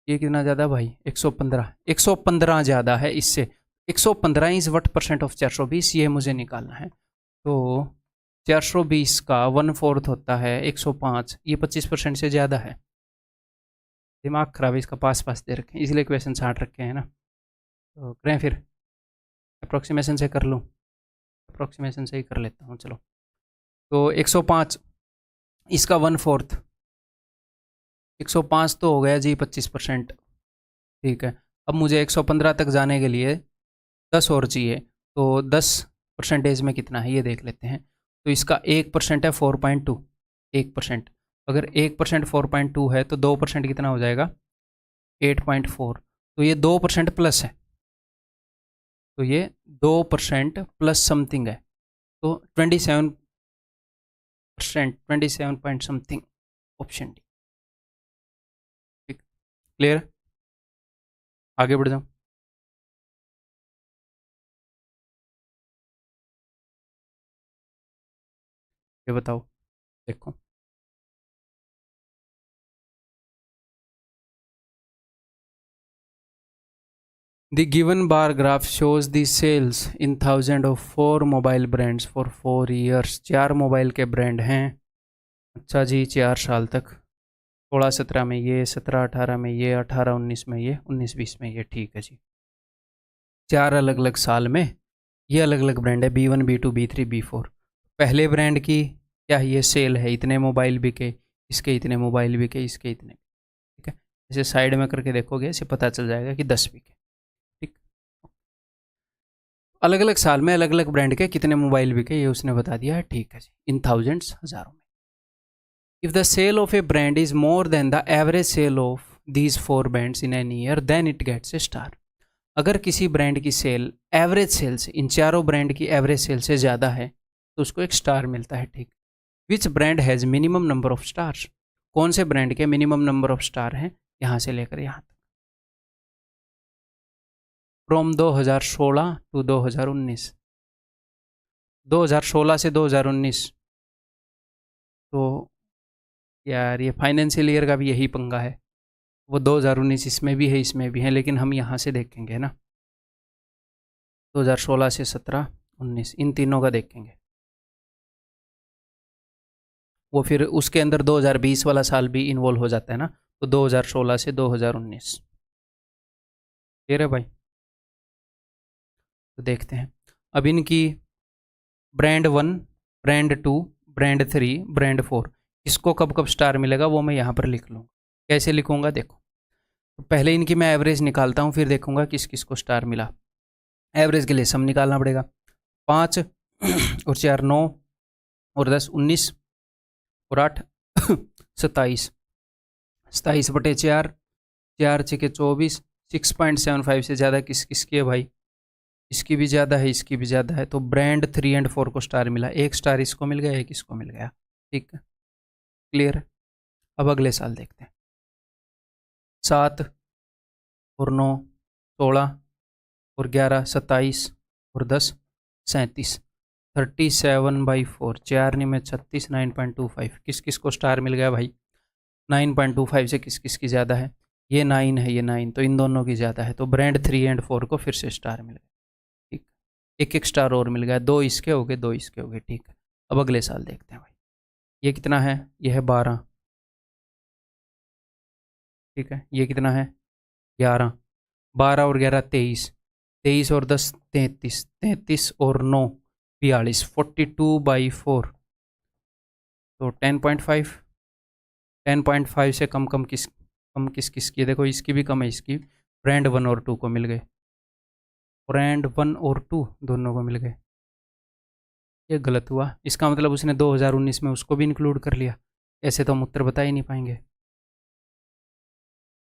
ये कितना ज़्यादा भाई, 115, 115 ज़्यादा है इससे। 115 इज वट परसेंट ऑफ 420, ये मुझे निकालना है। तो 420 का 1/4 होता है 105, ये 25% से ज़्यादा है। दिमाग खराब है इसका, पास पास दे रखे हैं इसलिए क्वेश्चन छांट रखे हैं ना। तो करें फिर, अप्रोक्सीमेशन से कर लूँ, अप्रोक्सीमेशन से ही कर लेता हूँ चलो। तो 105, इसका 1/4, 105 तो हो गया जी 25%। ठीक है, अब मुझे 115 तक जाने के लिए 10 और चाहिए, तो 10% में कितना है ये देख लेते हैं। तो इसका 1% है 4.2, 1%, अगर 1% 4.2 है तो 2% कितना हो जाएगा 8.4, तो ये 2% प्लस है, तो ये 2% प्लस समथिंग है, तो 27%, 27 पॉइंट समथिंग, ऑप्शन डी। ठीक, क्लियर, आगे बढ़ जाओ। ये बताओ, देखो The given bar graph shows the sales in thousand of 4 mobile brands for 4 years। 4 mobile के ब्रांड हैं, अच्छा जी, 4 साल तक, 16-17 में ये, 17-18 में ये, 18-19 में ये, 19-20 में ये। ठीक है जी, 4 अलग अलग साल में ये अलग अलग ब्रांड है, B1 B2 B3 B4। पहले ब्रांड की क्या ये सेल है, इतने मोबाइल बिके, इसके इतने मोबाइल बिके, इसके इतने। ठीक है, इसे साइड में करके देखोगे इसे पता चल जाएगा कि 10 बिके। ठीक, अलग अलग साल में अलग अलग ब्रांड के कितने मोबाइल बिके ये उसने बता दिया है। ठीक है जी, इन थाउजेंड्स, हज़ारों में। If the sale of a brand is more than the average sale of these 4 brands in an year then it gets a star. अगर किसी ब्रांड की सेल एवरेज सेल से, इन चारों ब्रांड की एवरेज सेल से ज़्यादा है तो उसको एक स्टार मिलता है। ठीक, which brand has minimum number of stars, कौन से ब्रांड के मिनिमम नंबर ऑफ स्टार हैं यहाँ से लेकर यहाँ तक, फ्रॉम 2016 टू 2019, 2016 से 2019। तो यार ये फाइनेंशियल ईयर का भी यही पंगा है, वो 2019 इसमें भी है इसमें भी है, लेकिन हम यहाँ से देखेंगे ना, 2016 से 17 19 इन तीनों का देखेंगे। वो फिर उसके अंदर 2020 वाला साल भी इन्वॉल्व हो जाता है ना, तो 2016 से 2019। क्लियर है भाई, तो देखते हैं अब इनकी ब्रांड 1, ब्रांड 2, ब्रांड 3, ब्रांड 4, इसको कब कब स्टार मिलेगा वो मैं यहाँ पर लिख लूँगा। कैसे लिखूँगा देखो, तो पहले इनकी मैं एवरेज निकालता हूँ, फिर देखूँगा किस किस को स्टार मिला। एवरेज के लिए सम निकालना पड़ेगा, 5 और 4 9 और 10 19 और 8 27, 27/4, 4 6 24, 6.75 से ज़्यादा किस किसकी है भाई, इसकी भी ज़्यादा है, इसकी भी ज़्यादा है, तो ब्रांड 3 और 4 को स्टार मिला, एक स्टार इसको मिल गया, एक इसको मिल गया। ठीक है, क्लियर। अब अगले साल देखते हैं, 7 और 9 16 और 11 27 और 10 37, 37/4, 4 नहीं में 36, 9.25, किस किस को स्टार मिल गया भाई, 9.25 से किस किस की ज़्यादा है, ये 9 है, ये 9, तो इन दोनों की ज़्यादा है, तो ब्रांड 3 और 4 को फिर से स्टार मिल गया। ठीक, एक एक स्टार और मिल गया, 2 इसके हो गए, 2 इसके हो गए। ठीक है, अब अगले साल देखते हैं भाई, ये कितना है, ये है 12। ठीक है, ये कितना है 11, 12 और 11 23, 23 और 10 33, 33 और 9 42, 42/4, तो 10.5, 10.5 से कम किस किस की है, देखो इसकी भी कम है, इसकी ब्रांड 1 और 2 को मिल गए, ब्रांड 1 और 2 दोनों को मिल गए। ये गलत हुआ, इसका मतलब उसने 2019 में उसको भी इंक्लूड कर लिया। ऐसे तो हम उत्तर बता ही नहीं पाएंगे।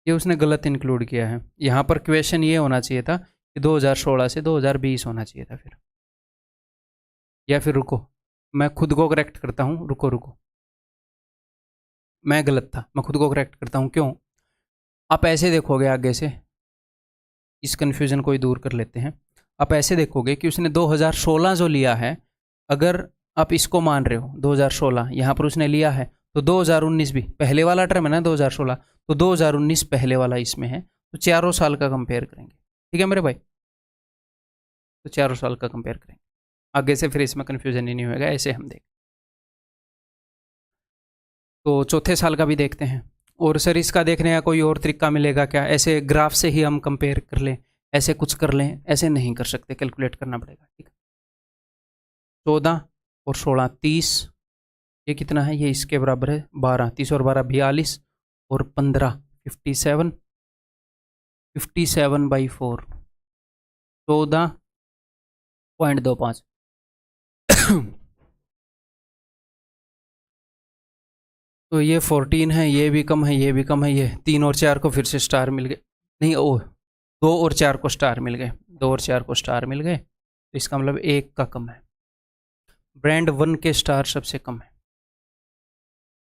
ये उसने गलत इंक्लूड किया है। यहाँ पर क्वेश्चन ये होना चाहिए था कि 2016 से 2020 होना चाहिए था फिर। या फिर रुको, मैं खुद को करेक्ट करता हूँ। रुको रुको, मैं गलत था, मैं खुद को करेक्ट करता हूँ। क्यों? आप ऐसे देखोगे आगे से, इस कन्फ्यूज़न को ही दूर कर लेते हैं। आप ऐसे देखोगे कि उसने 2016 जो लिया है, अगर आप इसको मान रहे हो 2016 यहाँ पर उसने लिया है, तो 2019 भी पहले वाला टर्म है ना 2016, तो 2019 पहले वाला इसमें है, तो चारों साल का कंपेयर करेंगे। ठीक है मेरे भाई, तो चारों साल का कंपेयर करेंगे। आगे से फिर इसमें कन्फ्यूजन ही नहीं होगा, ऐसे हम देख। तो चौथे साल का भी देखते हैं। और सर इसका देखने का कोई और तरीका मिलेगा क्या? ऐसे ग्राफ से ही हम कंपेयर कर लें, ऐसे कुछ कर लें? ऐसे नहीं कर सकते, कैलकुलेट करना पड़ेगा। ठीक है, 14 और 16 30, ये कितना है? ये इसके बराबर है 12, 30 और 12 42, और 15 57, 57/4 14.25। तो ये 14 है, ये भी कम है, ये भी कम है। ये 3 और 4 को फिर से स्टार मिल गए, नहीं ओ 2 और 4 को स्टार मिल गए, 2 और 4 को स्टार मिल गए, तो इसका मतलब 1 का कम है। ब्रांड 1 के स्टार सबसे कम है।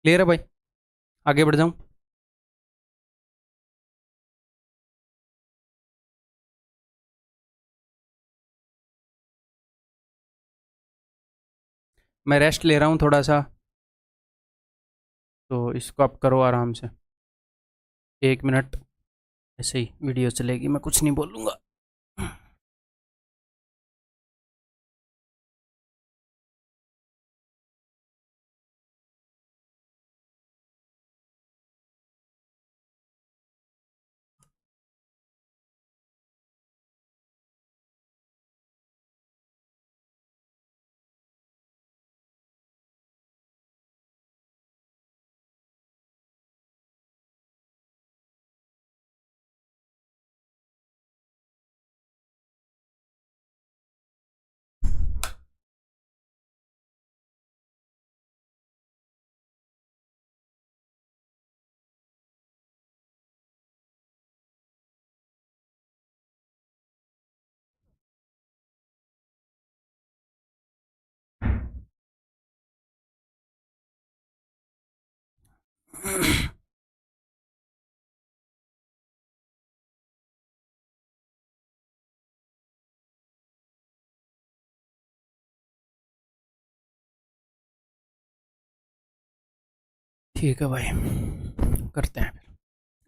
क्लियर है भाई? आगे बढ़ जाऊं? मैं रेस्ट ले रहा हूं थोड़ा सा, तो इसको आप करो आराम से। 1 मिनट ऐसे ही वीडियो चलेगी, मैं कुछ नहीं बोलूँगा। ठीक है भाई, करते हैं फिर।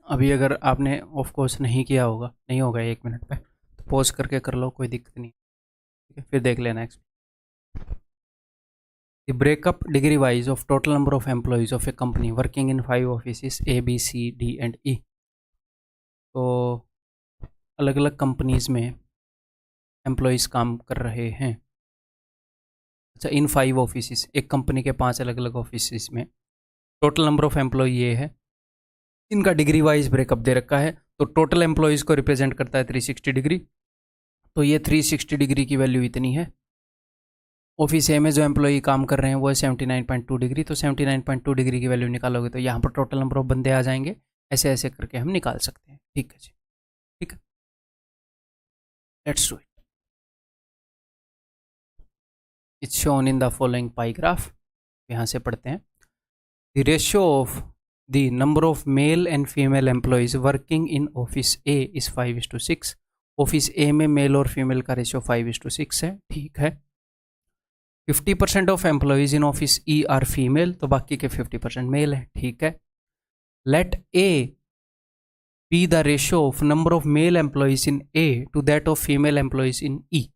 अभी अगर आपने ऑफ कोर्स नहीं किया होगा, नहीं होगा 1 मिनट पे, तो पॉज करके कर लो, कोई दिक्कत नहीं। ठीक है, फिर देख लेना next. The breakup degree wise of total number of employees of a company working in 5 offices A, B, C, D and E। तो अलग अलग कंपनीज में एम्प्लॉयज़ काम कर रहे हैं। अच्छा, इन 5 ऑफिसेस, एक कंपनी के 5 अलग अलग ऑफिसेस में टोटल नंबर ऑफ एम्प्लॉय ये है। इनका डिग्री वाइज ब्रेकअप दे रखा है, तो टोटल एम्प्लॉयज़ को रिप्रेजेंट करता है 360 डिग्री। तो ये 360 डिग्री की वैल्यू इतनी है। ऑफिस ए में जो एम्प्लॉई काम कर रहे हैं वो है 79.2 डिग्री, तो 79.2 डिग्री की वैल्यू निकालोगे तो यहाँ पर टोटल नंबर ऑफ बंदे आ जाएंगे। ऐसे ऐसे करके हम निकाल सकते हैं। ठीक है जी, ठीक है, let's do it. It's shown in the following pie graph. यहाँ से पढ़ते हैं। The ratio of the number of male and female employees working in office A is 5:6। Office A में मेल और फीमेल का रेशियो 5:6 है। ठीक है। 50% of employees in office E are female, तो बाकी के 50% मेल है। ठीक है। Let A B the ratio of number of male employees in A to that of female employees in E.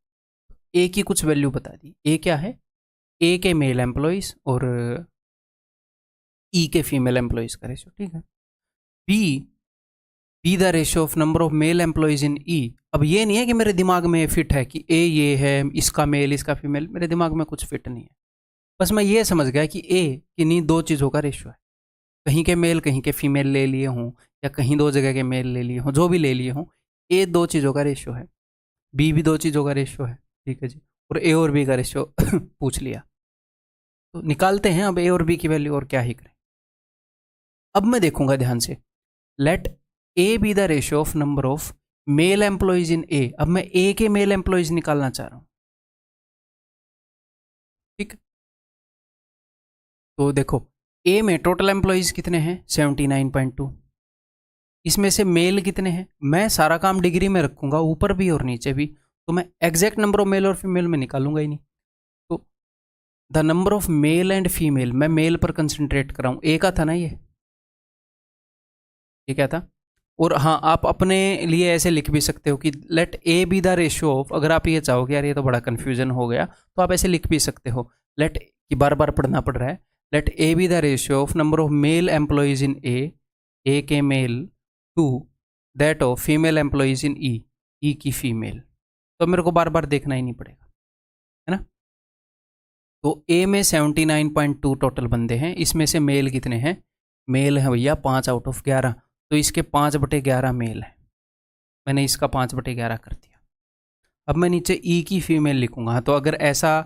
A की कुछ वैल्यू बता दी। ए क्या है? ए के मेल एम्प्लॉयज़ और ई के फीमेल एम्प्लॉयज़ का रेशियो। ठीक है। B the ratio of number of male employees in E. अब ये नहीं है कि मेरे दिमाग में फिट है कि ए ये है, इसका मेल इसका फीमेल, मेरे दिमाग में कुछ फिट नहीं है। बस मैं ये समझ गया कि ए किन्हीं 2 चीज़ों का रेशियो है। कहीं के मेल कहीं के फीमेल ले लिए हों, या कहीं 2 जगह के मेल ले लिए हों, जो भी ले लिए हों, ए 2 चीज़ों का रेशियो है, बी भी 2 चीज़ों का रेशियो है, ठीक है जी, और ए और बी का रेशियो पूछ लिया। तो निकालते हैं अब ए और बी की वैल्यू, और क्या ही करें। अब मैं देखूंगा ध्यान से, let A B the ratio of number of male employees in A. अब मैं ए के मेल एम्प्लॉइज निकालना चाह रहा हूं, ठीक। तो देखो ए में टोटल एम्प्लॉइज कितने हैं 79.2, इसमें से मेल कितने हैं, मैं सारा काम डिग्री में रखूंगा ऊपर भी और नीचे भी, तो मैं एग्जैक्ट नंबर ऑफ मेल और फीमेल में निकालूंगा ही नहीं। तो the number of male and female, मैं मेल पर कंसंट्रेट कर रहा हूं, ए का था ना ये क्या था। और हाँ, आप अपने लिए ऐसे लिख भी सकते हो कि let A B the ratio of, अगर आप ये चाहो कि यार ये तो बड़ा कन्फ्यूजन हो गया, तो आप ऐसे लिख भी सकते हो, लेट, कि बार बार पढ़ना पड़ रहा है, let A B the ratio of number of male employees in A के male to that of female employees in E की फीमेल। तो मेरे को बार बार देखना ही नहीं पड़ेगा, है ना। तो ए में 79.2 टोटल बंदे हैं, इसमें से मेल कितने हैं, मेल है भैया 5/11, तो इसके 5/11 मेल है, मैंने इसका 5/11 कर दिया। अब मैं नीचे ई की फीमेल लिखूंगा, तो अगर ऐसा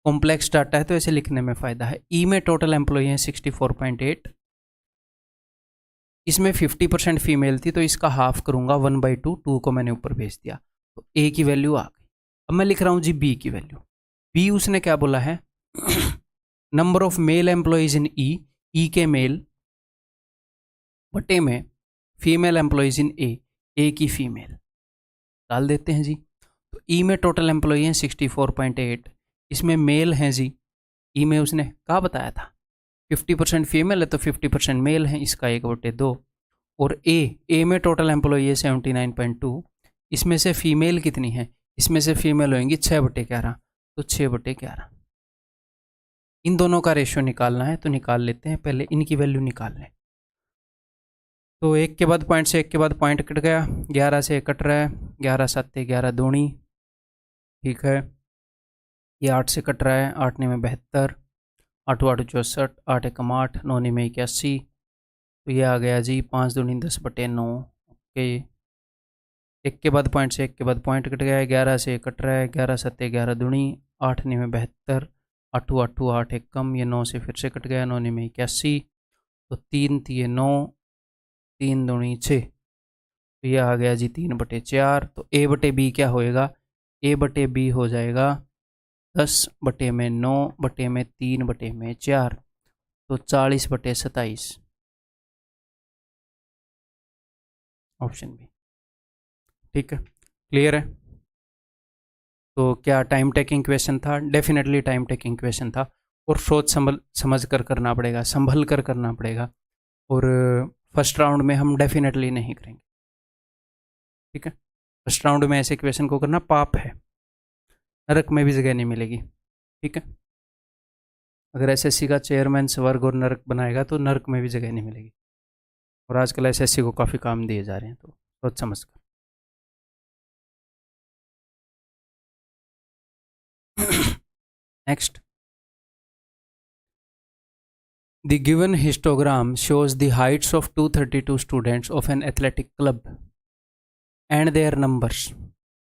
कॉम्प्लेक्स डाटा है तो ऐसे लिखने में फ़ायदा है। ई में टोटल एम्प्लॉय हैं 64.8, इसमें 50% फीमेल थी, तो इसका हाफ करूंगा 1/2, 2 को मैंने ऊपर भेज दिया, तो ए की वैल्यू आ गई। अब मैं लिख रहा हूँ जी बी की वैल्यू। बी उसने क्या बोला है number of male employees in E के मेल बटे में फीमेल एम्प्लॉयज इन ए की फीमेल डाल देते हैं जी। तो ई में टोटल एम्प्लॉय हैं 64.8, इसमें मेल हैं जी, ई में उसने कहा बताया था 50% फीमेल है तो 50% मेल है, इसका 1/2। और ए में टोटल एम्प्लॉय है 79.2, इसमें से फीमेल कितनी है, इसमें से फीमेल होंगी 6/11, तो 6/11। इन दोनों का रेशियो निकालना है, तो निकाल लेते हैं, पहले इनकी वैल्यू निकाल लें। तो एक के बाद पॉइंट से एक के बाद पॉइंट कट गया, 11 से कट रहा है, 11 7 11 दूनी, ठीक है। ये 8 से कट रहा है, 8 9 72, 8 8 64, 8 1 8, 9 9 81, तो ये आ गया जी 5 दूनी 10/9। ओके, एक के बाद पॉइंट से एक के बाद पॉइंट कट गया है, 11 से कट रहा है, 11 7 11 दूनी, 8 9 72, 8 8 8 1 कम, ये 9 से फिर से कट गया, 9 9 81, तो 3 3 9, 3 दूनी 6, तो ये आ गया जी 3/4। तो ए बटे बी क्या होएगा, ए बटे बी हो जाएगा 10/9 बटे में 3/4, तो 40/27, ऑप्शन बी, ठीक है। क्लियर है। तो क्या टाइम टेकिंग क्वेश्चन था, डेफिनेटली टाइम टेकिंग क्वेश्चन था, और सोच समझ कर करना पड़ेगा, संभल कर करना पड़ेगा, और फर्स्ट राउंड में हम डेफिनेटली नहीं करेंगे, ठीक है। फर्स्ट राउंड में ऐसे क्वेश्चन को करना पाप है, नरक में भी जगह नहीं मिलेगी, ठीक है। अगर एसएससी का चेयरमैन स्वर्ग और नरक बनाएगा तो नरक में भी जगह नहीं मिलेगी, और आजकल एसएससी को काफ़ी काम दिए जा रहे हैं, तो सोच समझ कर। Next, the given histogram shows the heights of 232 students of an athletic club and their numbers।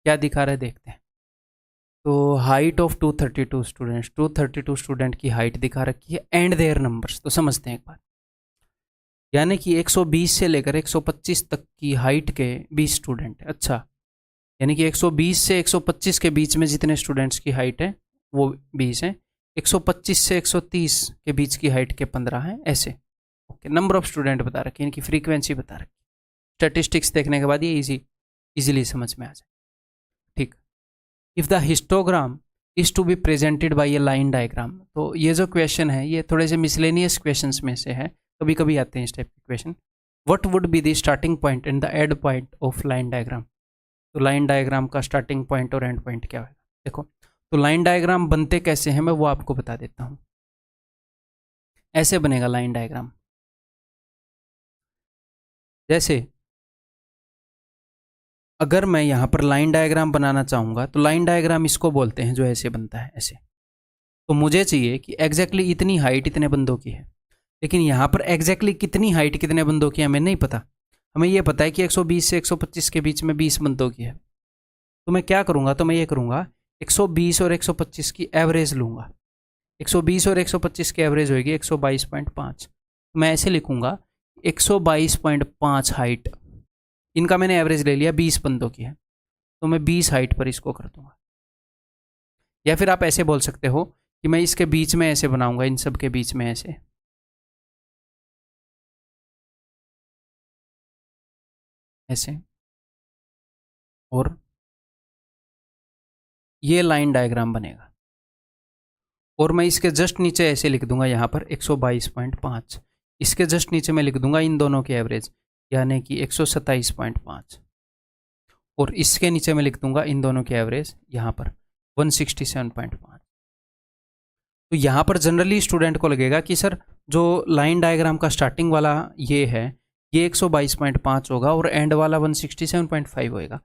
क्या दिखा रहा है देखते हैं। तो हाइट ऑफ 232 स्टूडेंट्स, 232 स्टूडेंट की हाइट दिखा रखी है, एंड देयर नंबर्स। तो समझते हैं एक बार, यानी कि 120 से लेकर 125 तक की हाइट के 20 स्टूडेंट है। अच्छा, यानी कि 120 से 125 के बीच में जितने स्टूडेंट्स की हाइट है वो 20 हैं, 125 से 130 के बीच की हाइट के 15 हैं, ऐसे। ओके, नंबर ऑफ स्टूडेंट बता रखी है, इनकी फ्रीक्वेंसी बता रखी है। स्टैटिस्टिक्स देखने के बाद ये इजीली समझ में आ जाए, ठीक। If the histogram is to be presented by a line diagram. तो ये जो क्वेश्चन है ये थोड़े से मिसलेनियस क्वेश्चंस में से है, कभी कभी आते हैं इस टाइप के question. What would be the starting point and the end point of line diagram. तो लाइन डायग्राम का स्टार्टिंग पॉइंट और एंड पॉइंट क्या होगा, देखो। तो लाइन डायग्राम बनते कैसे हैं मैं वो आपको बता देता हूँ। ऐसे बनेगा लाइन डायग्राम, जैसे अगर मैं यहाँ पर लाइन डायग्राम बनाना चाहूँगा तो लाइन डायग्राम इसको बोलते हैं जो ऐसे बनता है, ऐसे। तो मुझे चाहिए कि एग्जैक्टली इतनी हाइट इतने बंदों की है, लेकिन यहाँ पर एग्जैक्टली कितनी हाइट कितने बंदों की है हमें नहीं पता। हमें ये पता है कि 120 से 125 के बीच में 20 बंदों की है। तो मैं क्या करूँगा, तो मैं ये करूँगा 120 और 125 की एवरेज लूँगा। 120 और 125 की एवरेज होगी 122.5। मैं ऐसे लिखूँगा 122.5 हाइट, इनका मैंने एवरेज ले लिया, 20 बंदों की है, तो मैं 20 हाइट पर इसको कर दूंगा। या फिर आप ऐसे बोल सकते हो कि मैं इसके बीच में ऐसे बनाऊंगा, इन सब के बीच में ऐसे, ऐसे, और ये लाइन डायग्राम बनेगा। और मैं इसके जस्ट नीचे ऐसे लिख दूंगा यहाँ पर 122.5, इसके जस्ट नीचे मैं लिख दूंगा इन दोनों की एवरेज, यानी कि 127.5, और इसके नीचे मैं लिख दूंगा इन दोनों की एवरेज यहाँ पर 167.5। तो यहाँ पर जनरली स्टूडेंट को लगेगा कि सर जो लाइन डायग्राम का स्टार्टिंग वाला ये है, ये 122.5 होगा और एंड वाला 167.5 होएगा,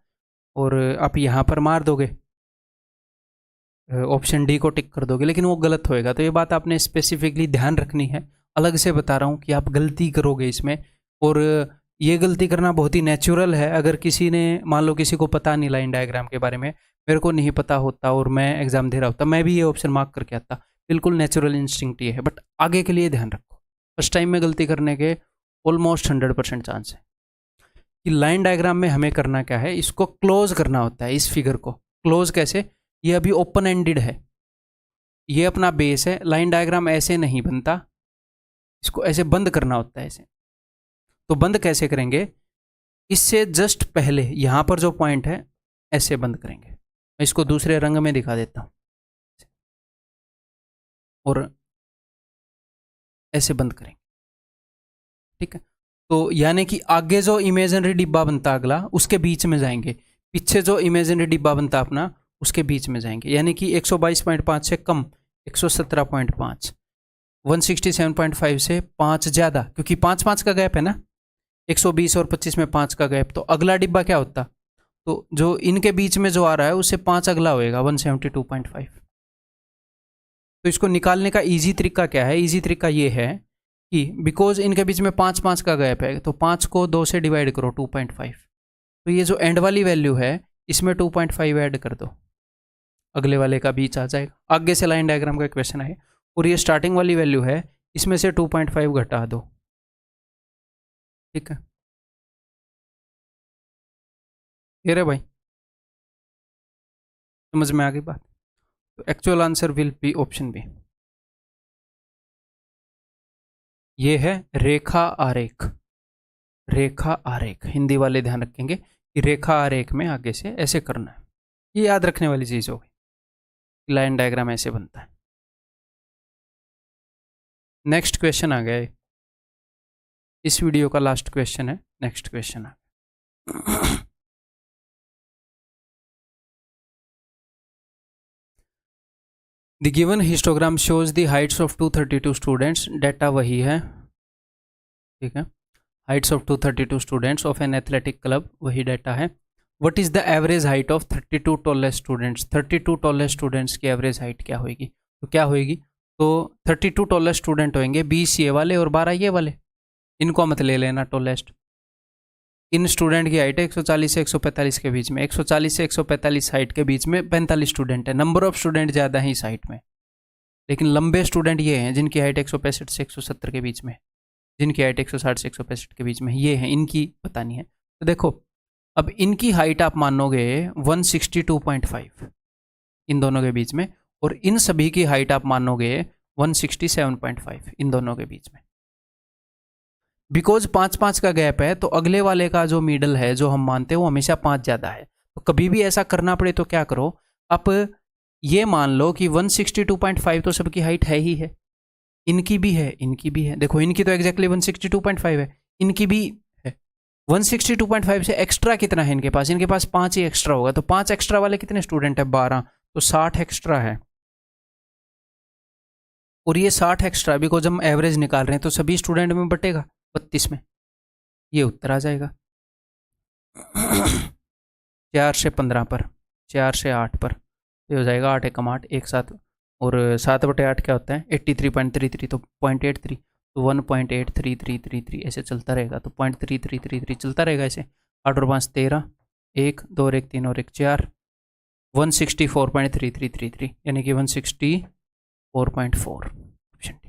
और आप यहाँ पर मार दोगे, ऑप्शन डी को टिक कर दोगे, लेकिन वो गलत होएगा। तो ये बात आपने स्पेसिफिकली ध्यान रखनी है, अलग से बता रहा हूँ कि आप गलती करोगे इसमें, और ये गलती करना बहुत ही नेचुरल है। अगर किसी ने, मान लो किसी को पता नहीं लाइन डायग्राम के बारे में, मेरे को नहीं पता होता और मैं एग्जाम दे रहा होता, मैं भी ये ऑप्शन मार्क करके आता, बिल्कुल नेचुरल इंस्टिंक्ट ये है। बट आगे के लिए ध्यान रखो, फर्स्ट टाइम में गलती करने के ऑलमोस्ट 100% चांस है। कि लाइन डायग्राम में हमें करना क्या है, इसको क्लोज करना होता है। इस फिगर को क्लोज कैसे, ये अभी ओपन एंडेड है, ये अपना बेस है, लाइन डायग्राम ऐसे नहीं बनता, इसको ऐसे बंद करना होता है ऐसे। तो बंद कैसे करेंगे, इससे जस्ट पहले यहां पर जो पॉइंट है ऐसे बंद करेंगे। मैं इसको दूसरे रंग में दिखा देता हूं, और ऐसे बंद करेंगे, ठीक है। तो यानी कि आगे जो इमेजिनरी डिब्बा बनता अगला, उसके बीच में जाएंगे, पीछे जो इमेजिनरी डिब्बा बनता अपना, उसके बीच में जाएंगे। यानी कि 122.5 से कम 117.5, 167.5 से 5 ज़्यादा, क्योंकि 5-5 का गैप है ना, 120 और 25 में 5 का गैप, तो अगला डिब्बा क्या होता, तो जो इनके बीच में जो आ रहा है उससे 5 अगला होएगा 172.5। तो इसको निकालने का इजी तरीका क्या है, इजी तरीका ये है कि बिकॉज इनके बीच में 5-5 का गैप है, तो 5 को 2 से डिवाइड करो 2.5, तो ये जो एंड वाली वैल्यू है इसमें 2.5 ऐड कर दो, अगले वाले का बीच आ जाएगा। आगे से लाइन डायग्राम का क्वेश्चन है, और ये स्टार्टिंग वाली वैल्यू है, इसमें से 2.5 घटा दो, ठीक है। ये रे भाई, समझ में आ गई बात। तो actual answer will be option B. ये है रेखा आरेख। रेखा आरेख हिंदी वाले ध्यान रखेंगे कि रेखा आरेख में आगे से ऐसे करना है, ये याद रखने वाली चीज होगी, लाइन डायग्राम ऐसे बनता है। नेक्स्ट क्वेश्चन आ गया, इस वीडियो का लास्ट क्वेश्चन है, नेक्स्ट क्वेश्चन आ गया। The given histogram shows the heights of 232 students, data वही है, ठीक है, heights of 232 students of an athletic club, वही डाटा है। What is the average height of 32 tallest students? 32 tallest students की एवरेज हाइट क्या होगी, तो क्या होगी, तो 32 tallest स्टूडेंट होंगे, 20 ये वाले और 12 ये वाले, इनको मत ले लेना टॉलेस्ट। इन स्टूडेंट की हाइट है 140 से 145 के बीच में, 140 से 145 हाइट के बीच में 45 स्टूडेंट है। नंबर ऑफ स्टूडेंट ज़्यादा है इस हाइट में, लेकिन लंबे स्टूडेंट ये हैं जिनकी हाइट 165 से 170 के बीच में, जिनकी हाइट 160 से 165 के बीच में, ये हैं, इनकी बतानी है। तो देखो, अब इनकी हाइट आप मानोगे 162.5 इन दोनों के बीच में, और इन सभी की हाइट आप मानोगे 167.5 इन दोनों के बीच में। बिकॉज 5-5 का गैप है, तो अगले वाले का जो मिडल है जो हम मानते हैं वो हमेशा 5 ज़्यादा है। तो कभी भी ऐसा करना पड़े तो क्या करो, आप ये मान लो कि 162.5 तो सबकी हाइट है ही है, इनकी भी है, इनकी भी है। देखो इनकी तो एग्जैक्टली 162.5 है, इनकी भी है। 162.5 से एक्स्ट्रा कितना है इनके पास, इनके पास 5 ही एक्स्ट्रा होगा, तो 5 एक्स्ट्रा वाले कितने स्टूडेंट है, 12, तो 60 एक्स्ट्रा है। और ये 60 एक्स्ट्रा बिकॉज हम एवरेज निकाल रहे हैं तो सभी स्टूडेंट में बटेगा 32 में, ये उत्तर आ जाएगा। 4 से 15 पर, 4 से 8 पर, ये हो जाएगा 8 एकम 8 एक साथ, और 7/8 क्या होता है 83.33, तो 0.83, तो 1.83333 ऐसे चलता रहेगा, तो 0.3333 चलता रहेगा ऐसे। 8 और 5 13, 1 2 और 1 3 और 1 4, 164.3333 यानी कि 164.4 ऑप्शन डी।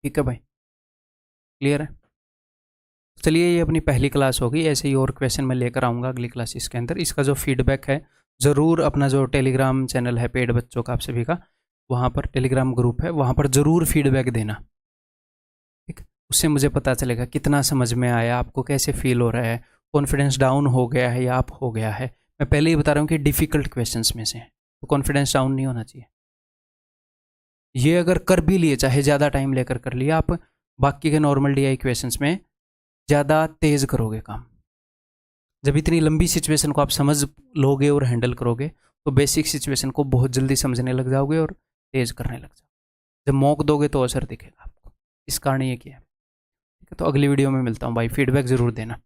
ठीक है भाई, क्लियर है। चलिए ये अपनी पहली क्लास होगी, ऐसे ही और क्वेश्चन मैं लेकर आऊँगा अगली क्लासेस के अंदर। इसका जो फीडबैक है ज़रूर अपना जो टेलीग्राम चैनल है पेड बच्चों का आप सभी का, वहाँ पर टेलीग्राम ग्रुप है, वहाँ पर ज़रूर फीडबैक देना। ठीक, उससे मुझे पता चलेगा कितना समझ में आया, आपको कैसे फील हो रहा है, कॉन्फिडेंस डाउन हो गया है या अप हो गया है। मैं पहले ही बता रहा हूँ कि डिफ़िकल्ट क्वेश्चंस में से हैं, तो कॉन्फिडेंस डाउन नहीं होना चाहिए। ये अगर कर भी लिए, चाहे ज़्यादा टाइम लेकर कर लिया, आप बाकी के नॉर्मल DI क्वेश्चंस में ज़्यादा तेज़ करोगे काम। जब इतनी लंबी सिचुएशन को आप समझ लोगे और हैंडल करोगे, तो बेसिक सिचुएशन को बहुत जल्दी समझने लग जाओगे और तेज़ करने लग जाओगे। जब मॉक दोगे तो असर दिखेगा आपको, इस कारण ये किया है। ठीक है, तो अगली वीडियो में मिलता हूँ भाई, फीडबैक ज़रूर देना।